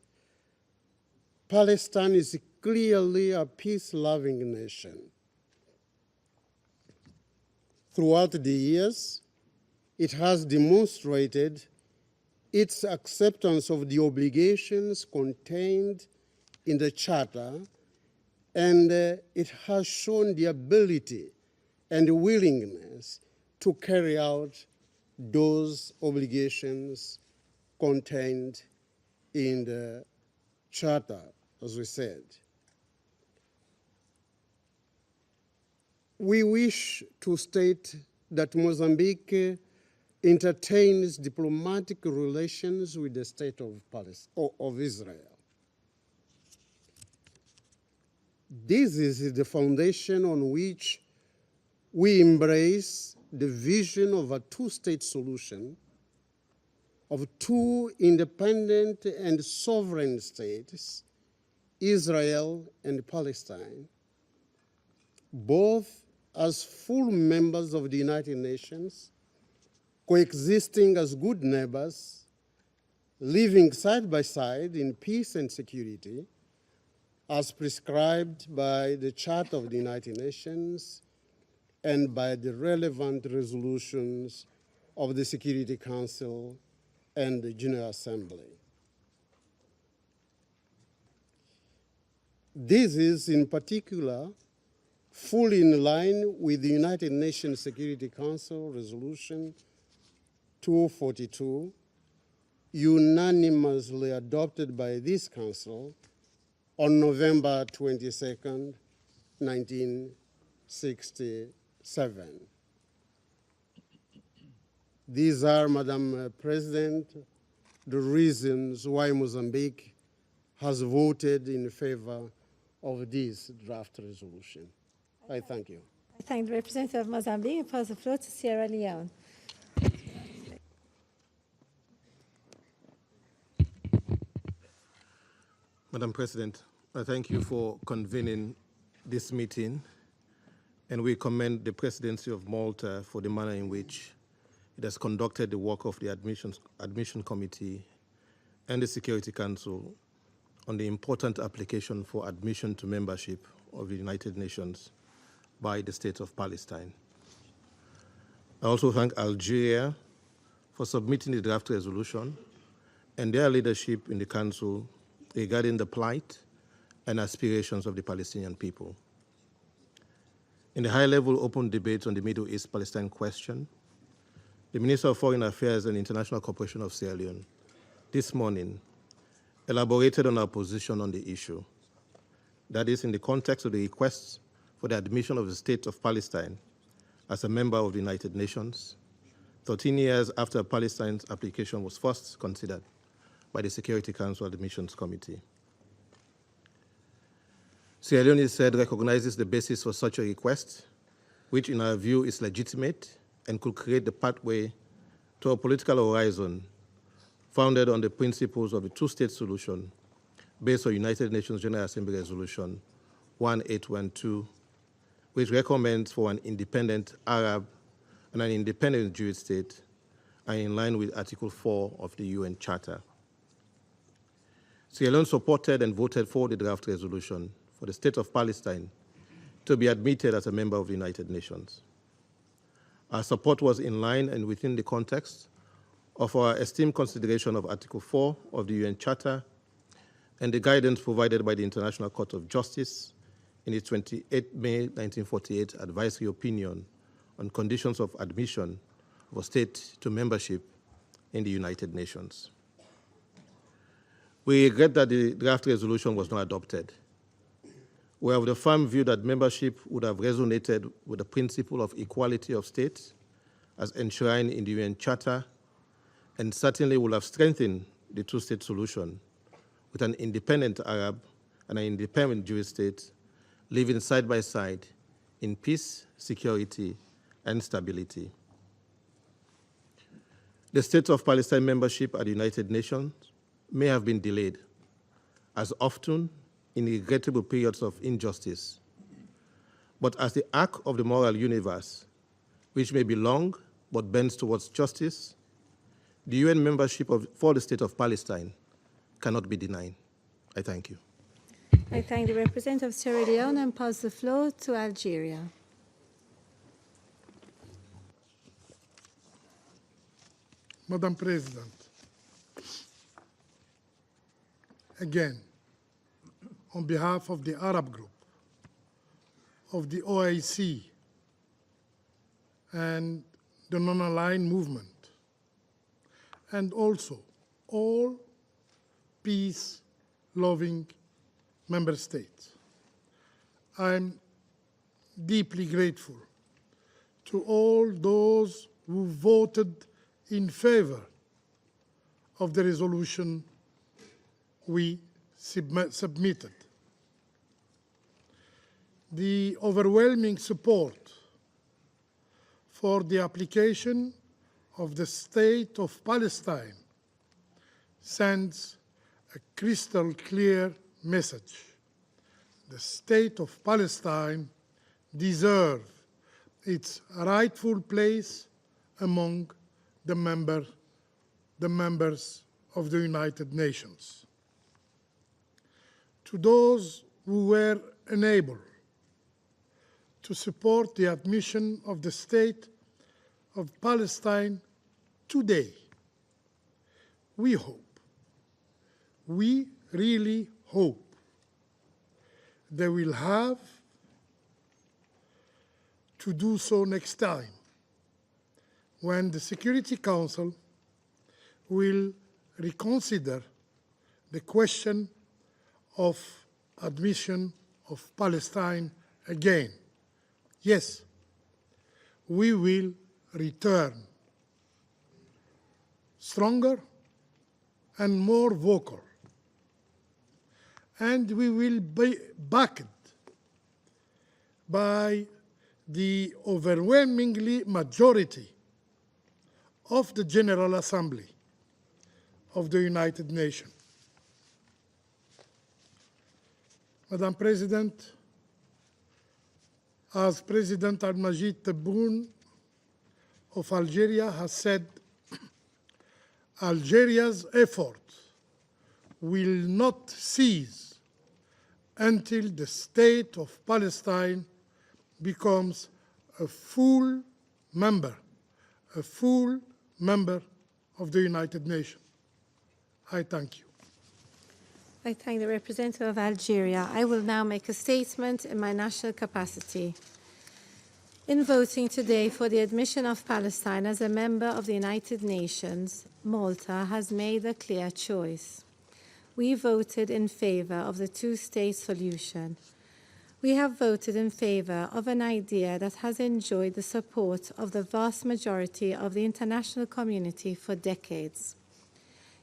Palestine is clearly a peace-loving nation. Throughout the years, it has demonstrated its acceptance of the obligations contained in the Charter, and it has shown the ability and willingness to carry out those obligations contained in the Charter, as we said. We wish to state that Mozambique entertains diplomatic relations with the state of Israel. This is the foundation on which we embrace the vision of a two-state solution, of two independent and sovereign states, Israel and Palestine, both as full members of the United Nations, coexisting as good neighbors, living side by side in peace and security, as prescribed by the Charter of the United Nations and by the relevant resolutions of the Security Council and the General Assembly. This is in particular fully in line with the United Nations Security Council Resolution 242, unanimously adopted by this Council on November 22nd, 1967. These are, Madam President, the reasons why Mozambique has voted in favor of this draft resolution. I thank you. I thank the representative of Mozambique and pass the floor to Sierra Leone. Madam President, I thank you for convening this meeting and we commend the Presidency of Malta for the manner in which it has conducted the work of the Admission Committee and the Security Council on the important application for admission to membership of the United Nations by the State of Palestine. I also thank Algeria for submitting the draft resolution and their leadership in the Council regarding the plight and aspirations of the Palestinian people. In the high-level open debate on the Middle East-Palestine question, the Minister of Foreign Affairs and International Cooperation of Sierra Leone this morning elaborated on our position on the issue. That is, in the context of the request for the admission of the State of Palestine as a member of the United Nations, 13 years after Palestine's application was first considered by the Security Council Admissions Committee. Sierra Leone, said, recognizes the basis for such a request, which in our view is legitimate and could create the pathway to a political horizon founded on the principles of a two-state solution based on United Nations General Assembly Resolution 1812, which recommends for an independent Arab and an independent Jewish state, and in line with Article 4 of the UN Charter. Sierra Leone supported and voted for the draft resolution for the State of Palestine to be admitted as a member of the United Nations. Our support was in line and within the context of our esteemed consideration of Article 4 of the UN Charter and the guidance provided by the International Court of Justice in its 28 May 1948 advisory opinion on conditions of admission of a state to membership in the United Nations. We regret that the draft resolution was not adopted. We have the firm view that membership would have resonated with the principle of equality of states as enshrined in the UN Charter, and certainly would have strengthened the two-state solution with an independent Arab and an independent Jewish state living side by side in peace, security, and stability. The State of Palestine membership at the United Nations may have been delayed, as often in regrettable periods of injustice, but as the arc of the moral universe, which may be long but bends towards justice, the UN membership for the State of Palestine cannot be denied. I thank you. I thank the representative of Sierra Leone and pass the floor to Algeria. Madam President, again, on behalf of the Arab Group, of the OIC, and the non-aligned movement, and also all peace-loving member states, I'm deeply grateful to all those who voted in favor of the resolution we submitted. The overwhelming support for the application of the State of Palestine sends a crystal clear message. The State of Palestine deserves its rightful place among the members of the United Nations. To those who were unable to support the admission of the State of Palestine today, we really hope, they will have to do so next time when the Security Council will reconsider the question of admission of Palestine again. Yes, we will return stronger and more vocal, and we will be backed by the overwhelmingly majority of the General Assembly of the United Nations. Madam President, As President Al-Majid Tebboune of Algeria has said, Algeria's effort will not cease until the state of Palestine becomes a full member of the United Nations. I thank you. I thank the representative of Algeria. I will now make a statement in my national capacity. In voting today for the admission of Palestine as a member of the United Nations, Malta has made a clear choice. We voted in favor of the two-state solution. We have voted in favor of an idea that has enjoyed the support of the vast majority of the international community for decades.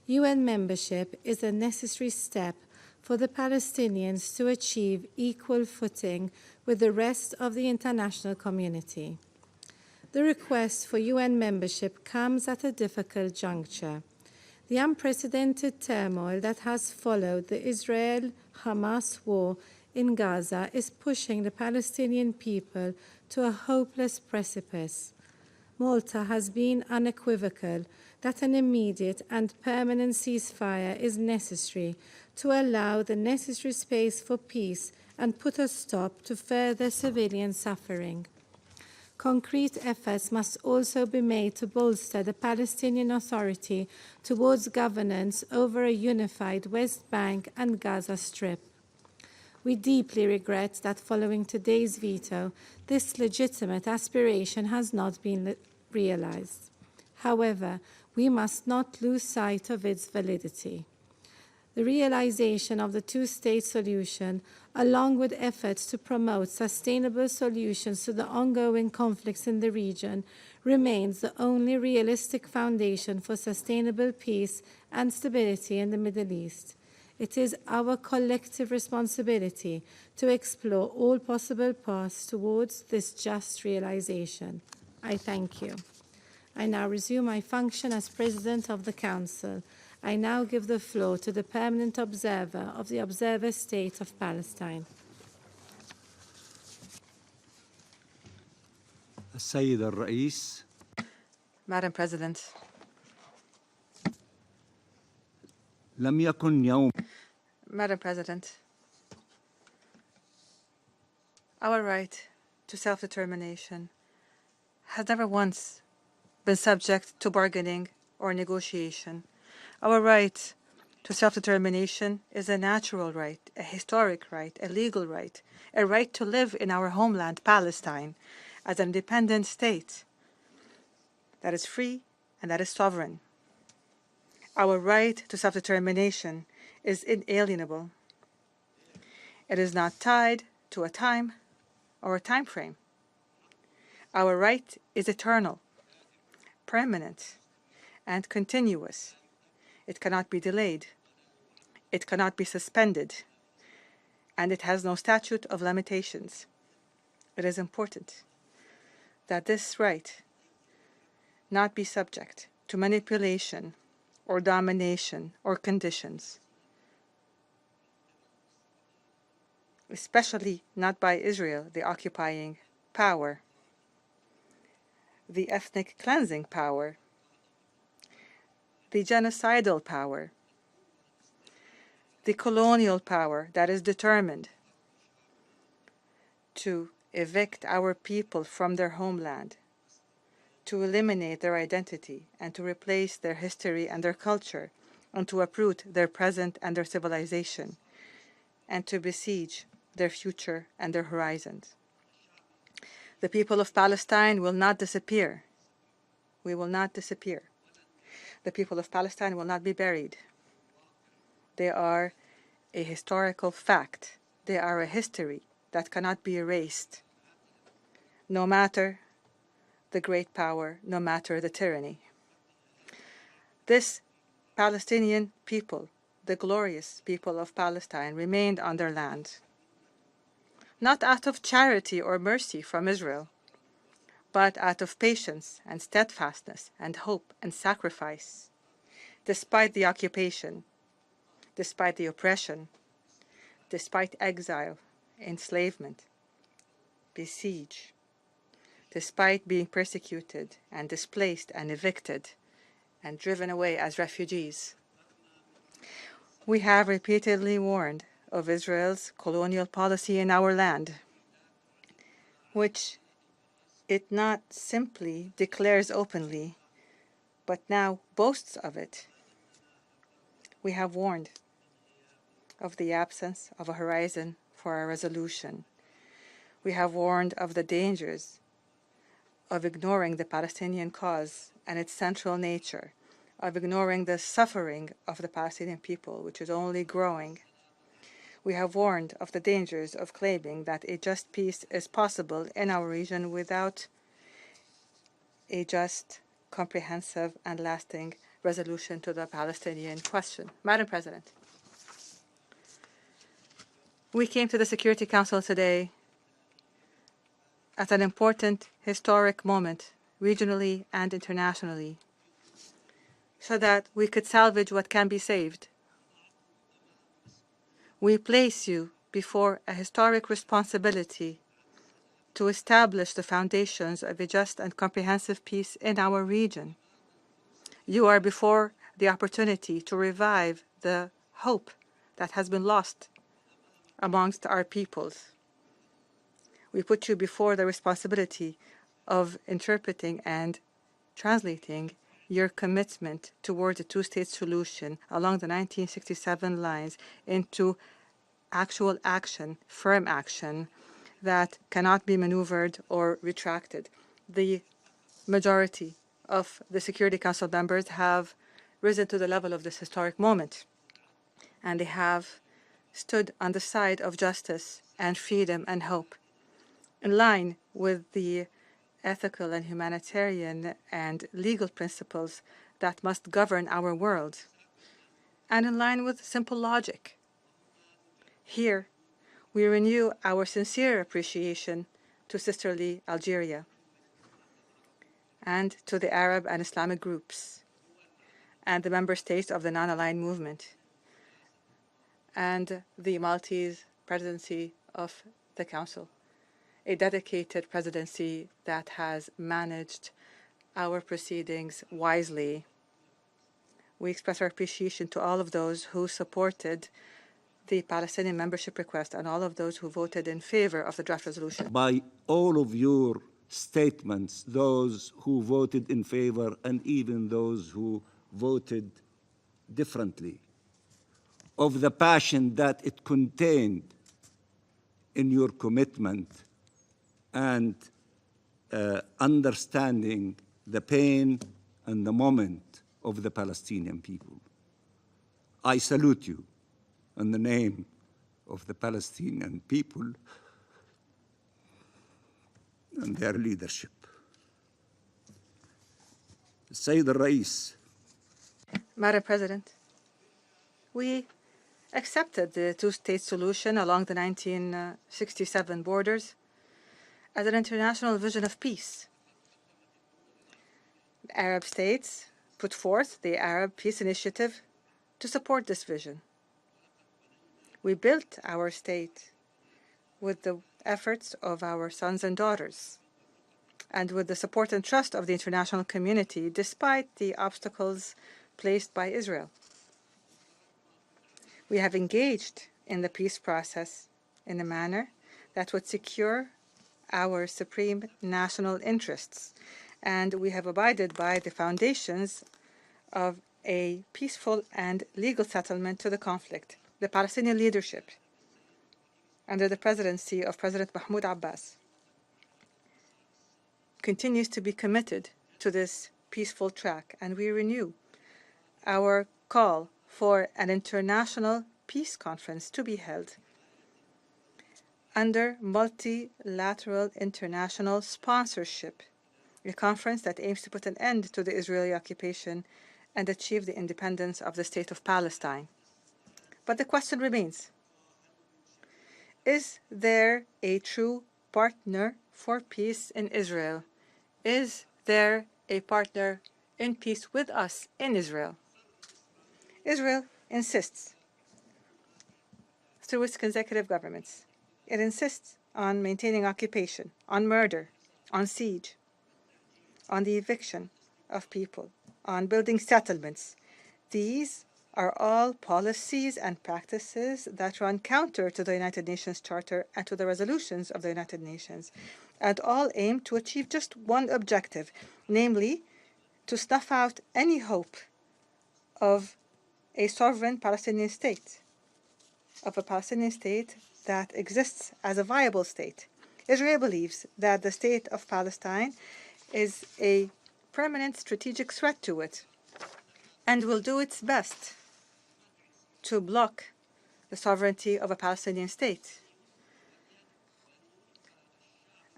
UN membership is a necessary step for the Palestinians to achieve equal footing with the rest of the international community. The request for UN membership comes at a difficult juncture. The unprecedented turmoil that has followed the Israel-Hamas war in Gaza is pushing the Palestinian people to a hopeless precipice. Malta has been unequivocal that an immediate and permanent ceasefire is necessary to allow the necessary space for peace and put a stop to further civilian suffering. Concrete efforts must also be made to bolster the Palestinian Authority towards governance over a unified West Bank and Gaza Strip. We deeply regret that following today's veto, this legitimate aspiration has not been realized. However, we must not lose sight of its validity. The realization of the two-state solution, along with efforts to promote sustainable solutions to the ongoing conflicts in the region, remains the only realistic foundation for sustainable peace and stability in the Middle East. It is our collective responsibility to explore all possible paths towards this just realization. I thank you. I now resume my function as President of the Council. I now give the floor to the permanent observer of the Observer State of Palestine. السيد الرئيس. Madam President, لم يكن يوم. Madam President, our right to self-determination has never once been subject to bargaining or negotiation. Our right to self-determination is a natural right, a historic right, a legal right, a right to live in our homeland, Palestine, as an independent state that is free and that is sovereign. Our right to self-determination is inalienable. It is not tied to a time or a time frame. Our right is eternal, permanent, and continuous. It cannot be delayed. It cannot be suspended. And it has no statute of limitations. It is important that this right not be subject to manipulation or domination or conditions, especially not by Israel, the occupying power, the ethnic cleansing power, the genocidal power, the colonial power that is determined to evict our people from their homeland, to eliminate their identity and to replace their history and their culture, and to uproot their present and their civilization, and to besiege their future and their horizons. The people of Palestine will not disappear. We will not disappear. The people of Palestine will not be buried. They are a historical fact. They are a history that cannot be erased, no matter the great power, no matter the tyranny. This Palestinian people, the glorious people of Palestine, remained on their land, not out of charity or mercy from Israel, but out of patience and steadfastness and hope and sacrifice, despite the occupation, despite the oppression, despite exile, enslavement, besieged, despite being persecuted and displaced and evicted and driven away as refugees. We have repeatedly warned of Israel's colonial policy in our land, which it not simply declares openly, but now boasts of it. We have warned of the absence of a horizon for a resolution. We have warned of the dangers of ignoring the Palestinian cause and its central nature, of ignoring the suffering of the Palestinian people, which is only growing. We have warned of the dangers of claiming that a just peace is possible in our region without a just, comprehensive, and lasting resolution to the Palestinian question. Madam President, we came to the Security Council today at an important historic moment, regionally and internationally, so that we could salvage what can be saved. We place you before a historic responsibility to establish the foundations of a just and comprehensive peace in our region. You are before the opportunity to revive the hope that has been lost amongst our peoples. We put you before the responsibility of interpreting and translating your commitment towards a two-state solution along the 1967 lines into actual action, firm action, that cannot be maneuvered or retracted. The majority of the Security Council members have risen to the level of this historic moment, and they have stood on the side of justice and freedom and hope, in line with the ethical and humanitarian and legal principles that must govern our world, and in line with simple logic. Here, we renew our sincere appreciation to sisterly Algeria and to the Arab and Islamic groups and the member states of the non-aligned movement and the Maltese presidency of the Council, a dedicated presidency that has managed our proceedings wisely. We express our appreciation to all of those who supported the Palestinian membership request and all of those who voted in favor of the draft resolution. By all of your statements, those who voted in favor and even those who voted differently, of the passion that it contained in your commitment and understanding the pain and the moment of the Palestinian people. I salute you in the name of the Palestinian people and their leadership. Sayyid al-Rais. Madam President, we accepted the two-state solution along the 1967 borders as an international vision of peace. The Arab states put forth the Arab Peace Initiative to support this vision. We built our state with the efforts of our sons and daughters and with the support and trust of the international community, despite the obstacles placed by Israel. We have engaged in the peace process in a manner that would secure our supreme national interests, and we have abided by the foundations of a peaceful and legal settlement to the conflict. The Palestinian leadership, under the presidency of President Mahmoud Abbas, continues to be committed to this peaceful track, and we renew our call for an international peace conference to be held under multilateral international sponsorship, a conference that aims to put an end to the Israeli occupation and achieve the independence of the State of Palestine. But the question remains, is there a true partner for peace in Israel? Is there a partner in peace with us in Israel? Israel insists, through its consecutive governments, it insists on maintaining occupation, on murder, on siege, on the eviction of people, on building settlements. These are all policies and practices that run counter to the United Nations Charter and to the resolutions of the United Nations, and all aim to achieve just one objective, namely, to snuff out any hope of a sovereign Palestinian state, of a Palestinian state that exists as a viable state. Israel believes that the state of Palestine is a permanent strategic threat to it and will do its best to block the sovereignty of a Palestinian state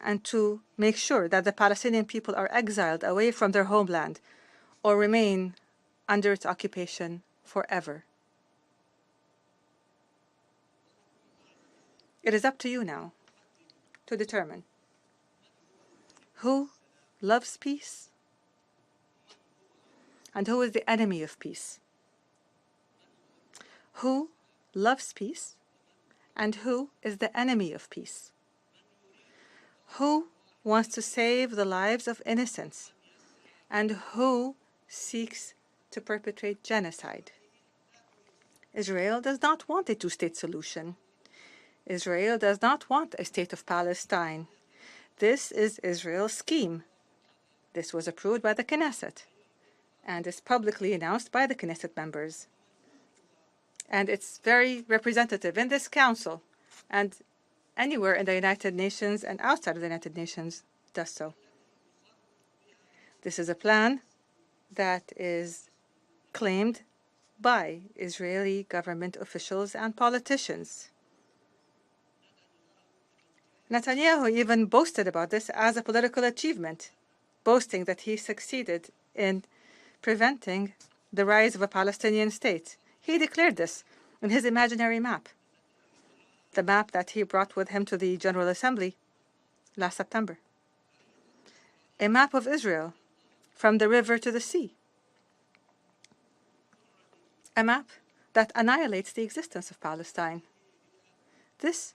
and to make sure that the Palestinian people are exiled away from their homeland or remain under its occupation forever. It is up to you now to determine who loves peace and who is the enemy of peace. Who loves peace and who is the enemy of peace. Who wants to save the lives of innocents and who seeks to perpetrate genocide. Israel does not want a two-state solution. Israel does not want a state of Palestine. This is Israel's scheme. This was approved by the Knesset and is publicly announced by the Knesset members. And it's very representative in this council and anywhere in the United Nations and outside of the United Nations does so. This is a plan that is claimed by Israeli government officials and politicians. Netanyahu even boasted about this as a political achievement, boasting that he succeeded in preventing the rise of a Palestinian state. He declared this in his imaginary map, the map that he brought with him to the General Assembly last September. A map of Israel from the river to the sea. A map that annihilates the existence of Palestine. This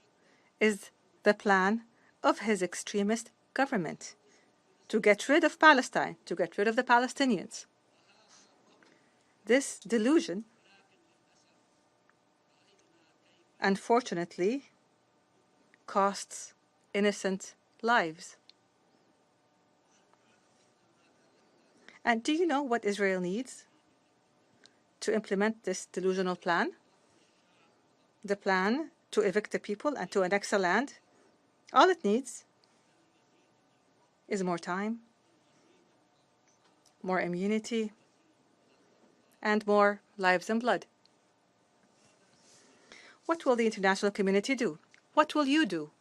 is the plan of his extremist government to get rid of Palestine, to get rid of the Palestinians. This delusion, unfortunately, costs innocent lives. And do you know what Israel needs to implement this delusional plan? The plan to evict the people and to annex the land? All it needs is more time, more immunity, and more lives and blood. What will the international community do? What will you do?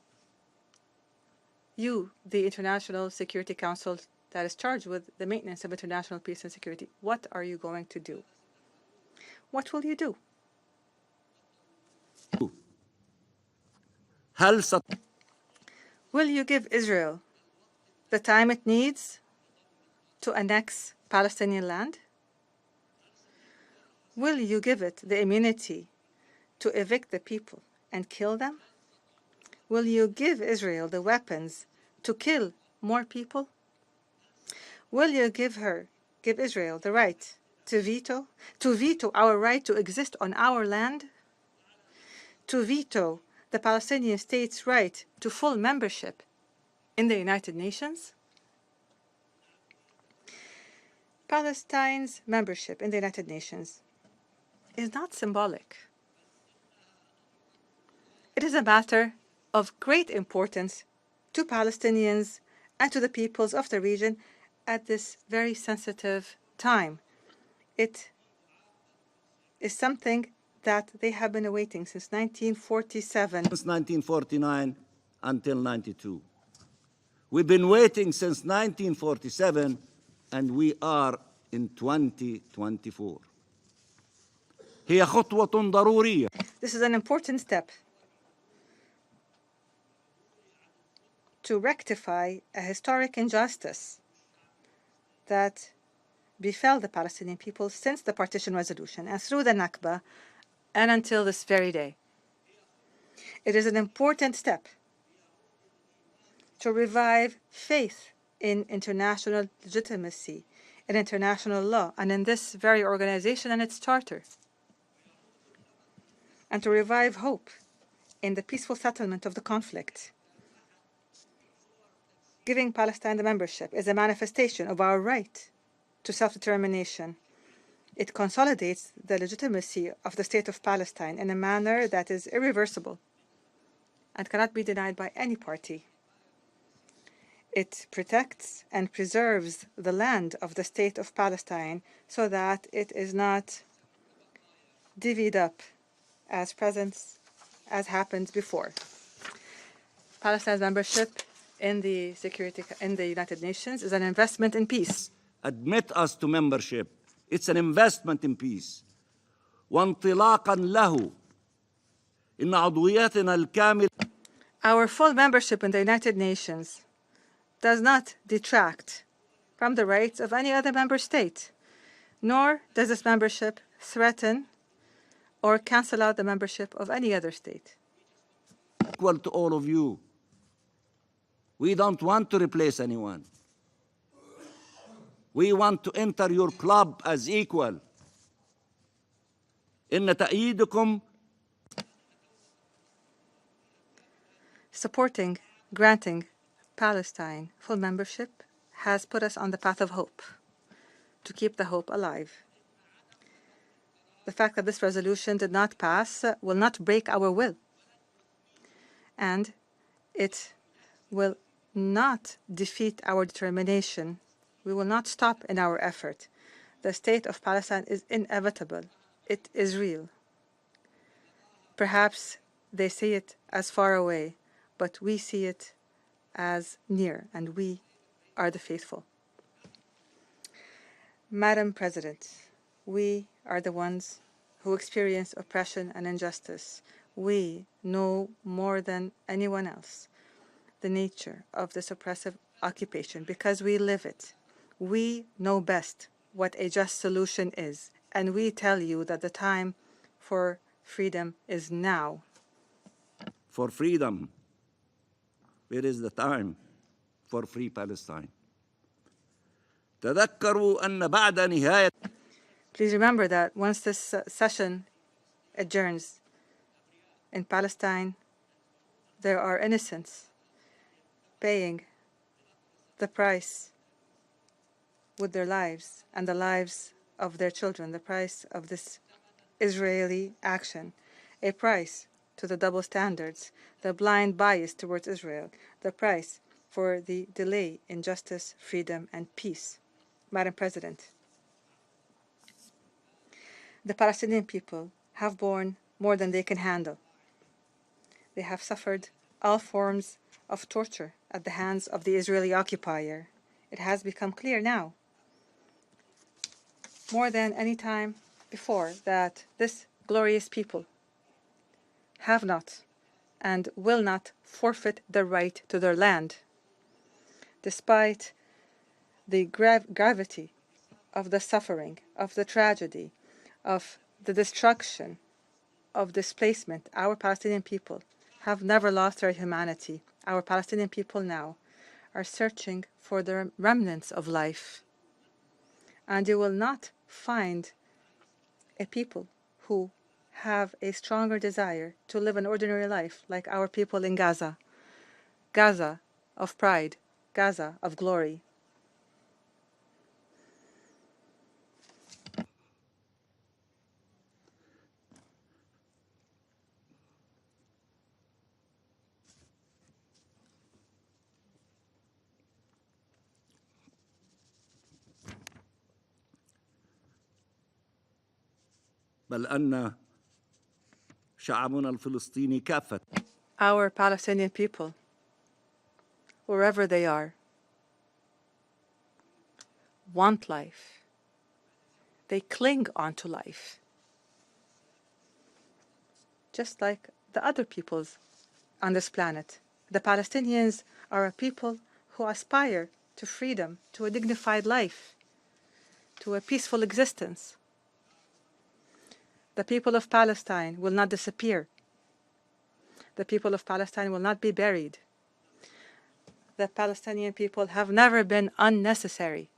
You, the International Security Council that is charged with the maintenance of international peace and security, what are you going to do? What will you do? Will you give Israel the time it needs to annex Palestinian land? Will you give it the immunity to evict the people and kill them? Will you give Israel the weapons to kill more people? Will you give Israel the right to veto our right to exist on our land? To veto the Palestinian state's right to full membership in the United Nations? Palestine's membership in the United Nations is not symbolic. It is a matter of great importance to Palestinians and to the peoples of the region at this very sensitive time. It is something that they have been awaiting since 1947. Since 1949 until 92. We've been waiting since 1947, and we are in 2024. هي خطوة ضرورية. This is an important step to rectify a historic injustice that befell the Palestinian people since the partition resolution and through the Nakba and until this very day. It is an important step to revive faith in international legitimacy, in international law, and in this very organization and its charter, and to revive hope in the peaceful settlement of the conflict. Giving Palestine the membership is a manifestation of our right to self-determination. It consolidates the legitimacy of the state of Palestine in a manner that is irreversible and cannot be denied by any party. It protects and preserves the land of the state of Palestine so that it is not divvied up as happened before. Palestine's membership in the United Nations is an investment in peace. Admit us to membership. It's an investment in peace. وانطلاقا له إن عضويتنا الكاملة. Our full membership in the United Nations does not detract from the rights of any other member state, nor does this membership threaten or cancel out the membership of any other state. Equal to all of you. We don't want to replace anyone. We want to enter your club as equal. إن تأييدكم. Supporting, granting Palestine full membership has put us on the path of hope, to keep the hope alive. The fact that this resolution did not pass will not break our will, and it will not defeat our determination. We will not stop in our effort. The state of Palestine is inevitable. It is real. Perhaps they see it as far away, but we see it as near, and we are the faithful. Madam President, we are the ones who experience oppression and injustice. We know more than anyone else the nature of this oppressive occupation because we live it. We know best what a just solution is, and we tell you that the time for freedom is now. For freedom. Where is the time for free Palestine? تذكروا أن بعد نهاية. Please remember that once this session adjourns in Palestine, there are innocents paying the price with their lives and the lives of their children, the price of this Israeli action, a price to the double standards, the blind bias towards Israel, the price for the delay in justice, freedom, and peace. Madam President, the Palestinian people have borne more than they can handle. They have suffered all forms of torture at the hands of the Israeli occupier. It has become clear now, more than any time before, that this glorious people have not and will not forfeit the right to their land. Despite the gravity of the suffering, of the tragedy, of the destruction, of displacement, our Palestinian people have never lost their humanity. Our Palestinian people now are searching for the remnants of life. And you will not find a people who have a stronger desire to live an ordinary life like our people in Gaza. Gaza of pride, Gaza of glory. بل أن شعبنا الفلسطيني كافة. Our Palestinian people, wherever they are, want life. They cling onto life, just like the other peoples on this planet. The Palestinians are a people who aspire to freedom, to a dignified life, to a peaceful existence. The people of Palestine will not disappear. The people of Palestine will not be buried. the Palestinian people have never been unnecessary.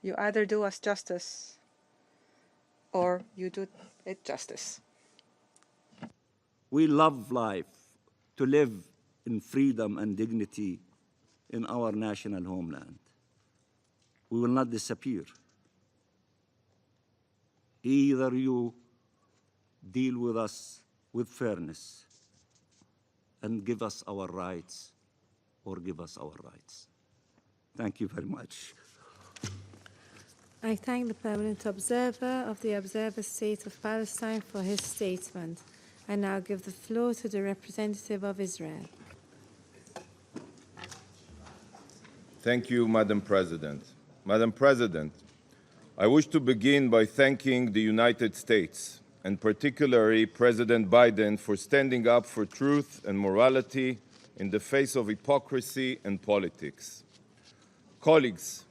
You either do us justice or you do it justice. We love life, to live in freedom and dignity in our national homeland. We will not disappear. Either you deal with us with fairness and give us our rights, or give us our rights. Thank you very much. I thank the permanent observer of the Observer State of Palestine for his statement. I now give the floor to the representative of Israel. Thank you, Madam President. Madam President, I wish to begin by thanking the United States, and particularly President Biden, for standing up for truth and morality in the face of hypocrisy and politics. Colleagues,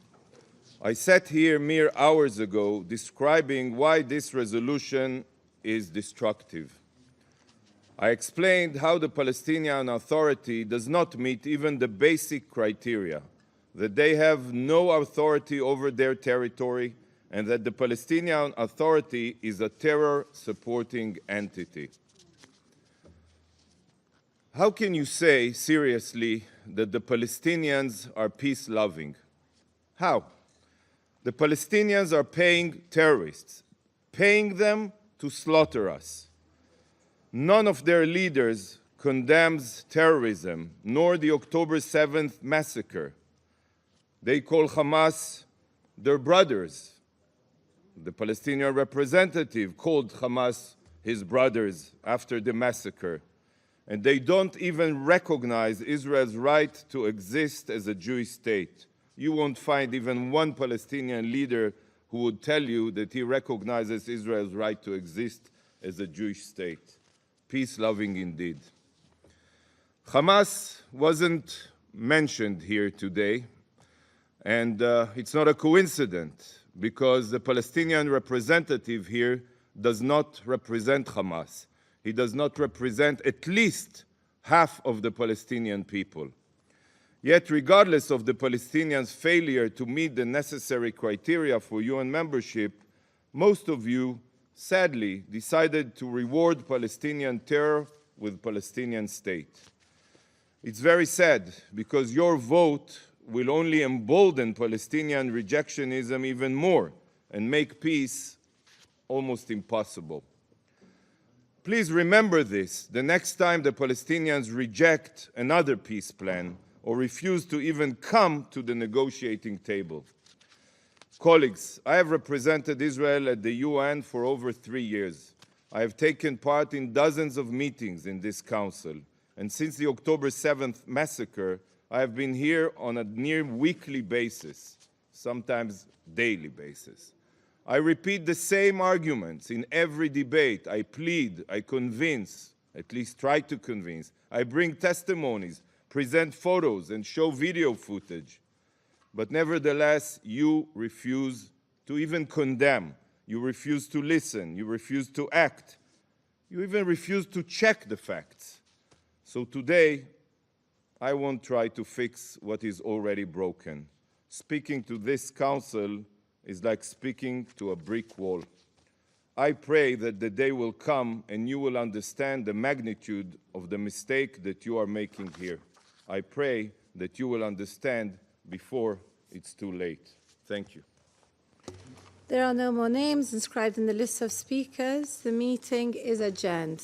I sat here mere hours ago describing why this resolution is destructive. I explained how the Palestinian Authority does not meet even the basic criteria, that they have no authority over their territory, and that the Palestinian Authority is a terror-supporting entity. How can you say seriously that the Palestinians are peace-loving? How? The Palestinians are paying terrorists, paying them to slaughter us. None of their leaders condemns terrorism, nor the October 7th massacre. They call Hamas their brothers. The Palestinian representative called Hamas his brothers after the massacre. And they don't even recognize Israel's right to exist as a Jewish state. You won't find even one Palestinian leader who would tell you that he recognizes Israel's right to exist as a Jewish state. Peace-loving indeed. Hamas wasn't mentioned here today, and it's not a coincidence, because the Palestinian representative here does not represent Hamas. He does not represent at least half of the Palestinian people. Yet, regardless of the Palestinians' failure to meet the necessary criteria for UN membership, most of you, sadly, decided to reward Palestinian terror with Palestinian state. It's very sad, because your vote will only embolden Palestinian rejectionism even more and make peace almost impossible. Please remember this the next time the Palestinians reject another peace plan or refuse to even come to the negotiating table. Colleagues, I have represented Israel at the UN for over 3 years. I have taken part in dozens of meetings in this council, and since the October 7th massacre, I have been here on a near weekly basis, sometimes daily basis. I repeat the same arguments in every debate. I plead, I convince, at least try to convince. I bring testimonies, present photos, and show video footage. But nevertheless, you refuse to even condemn. You refuse to listen. You refuse to act. You even refuse to check the facts. So today, I won't try to fix what is already broken. Speaking to this council is like speaking to a brick wall. I pray that the day will come and you will understand the magnitude of the mistake that you are making here. I pray that you will understand before it's too late. Thank you. There are no more names inscribed in the list of speakers. The meeting is adjourned.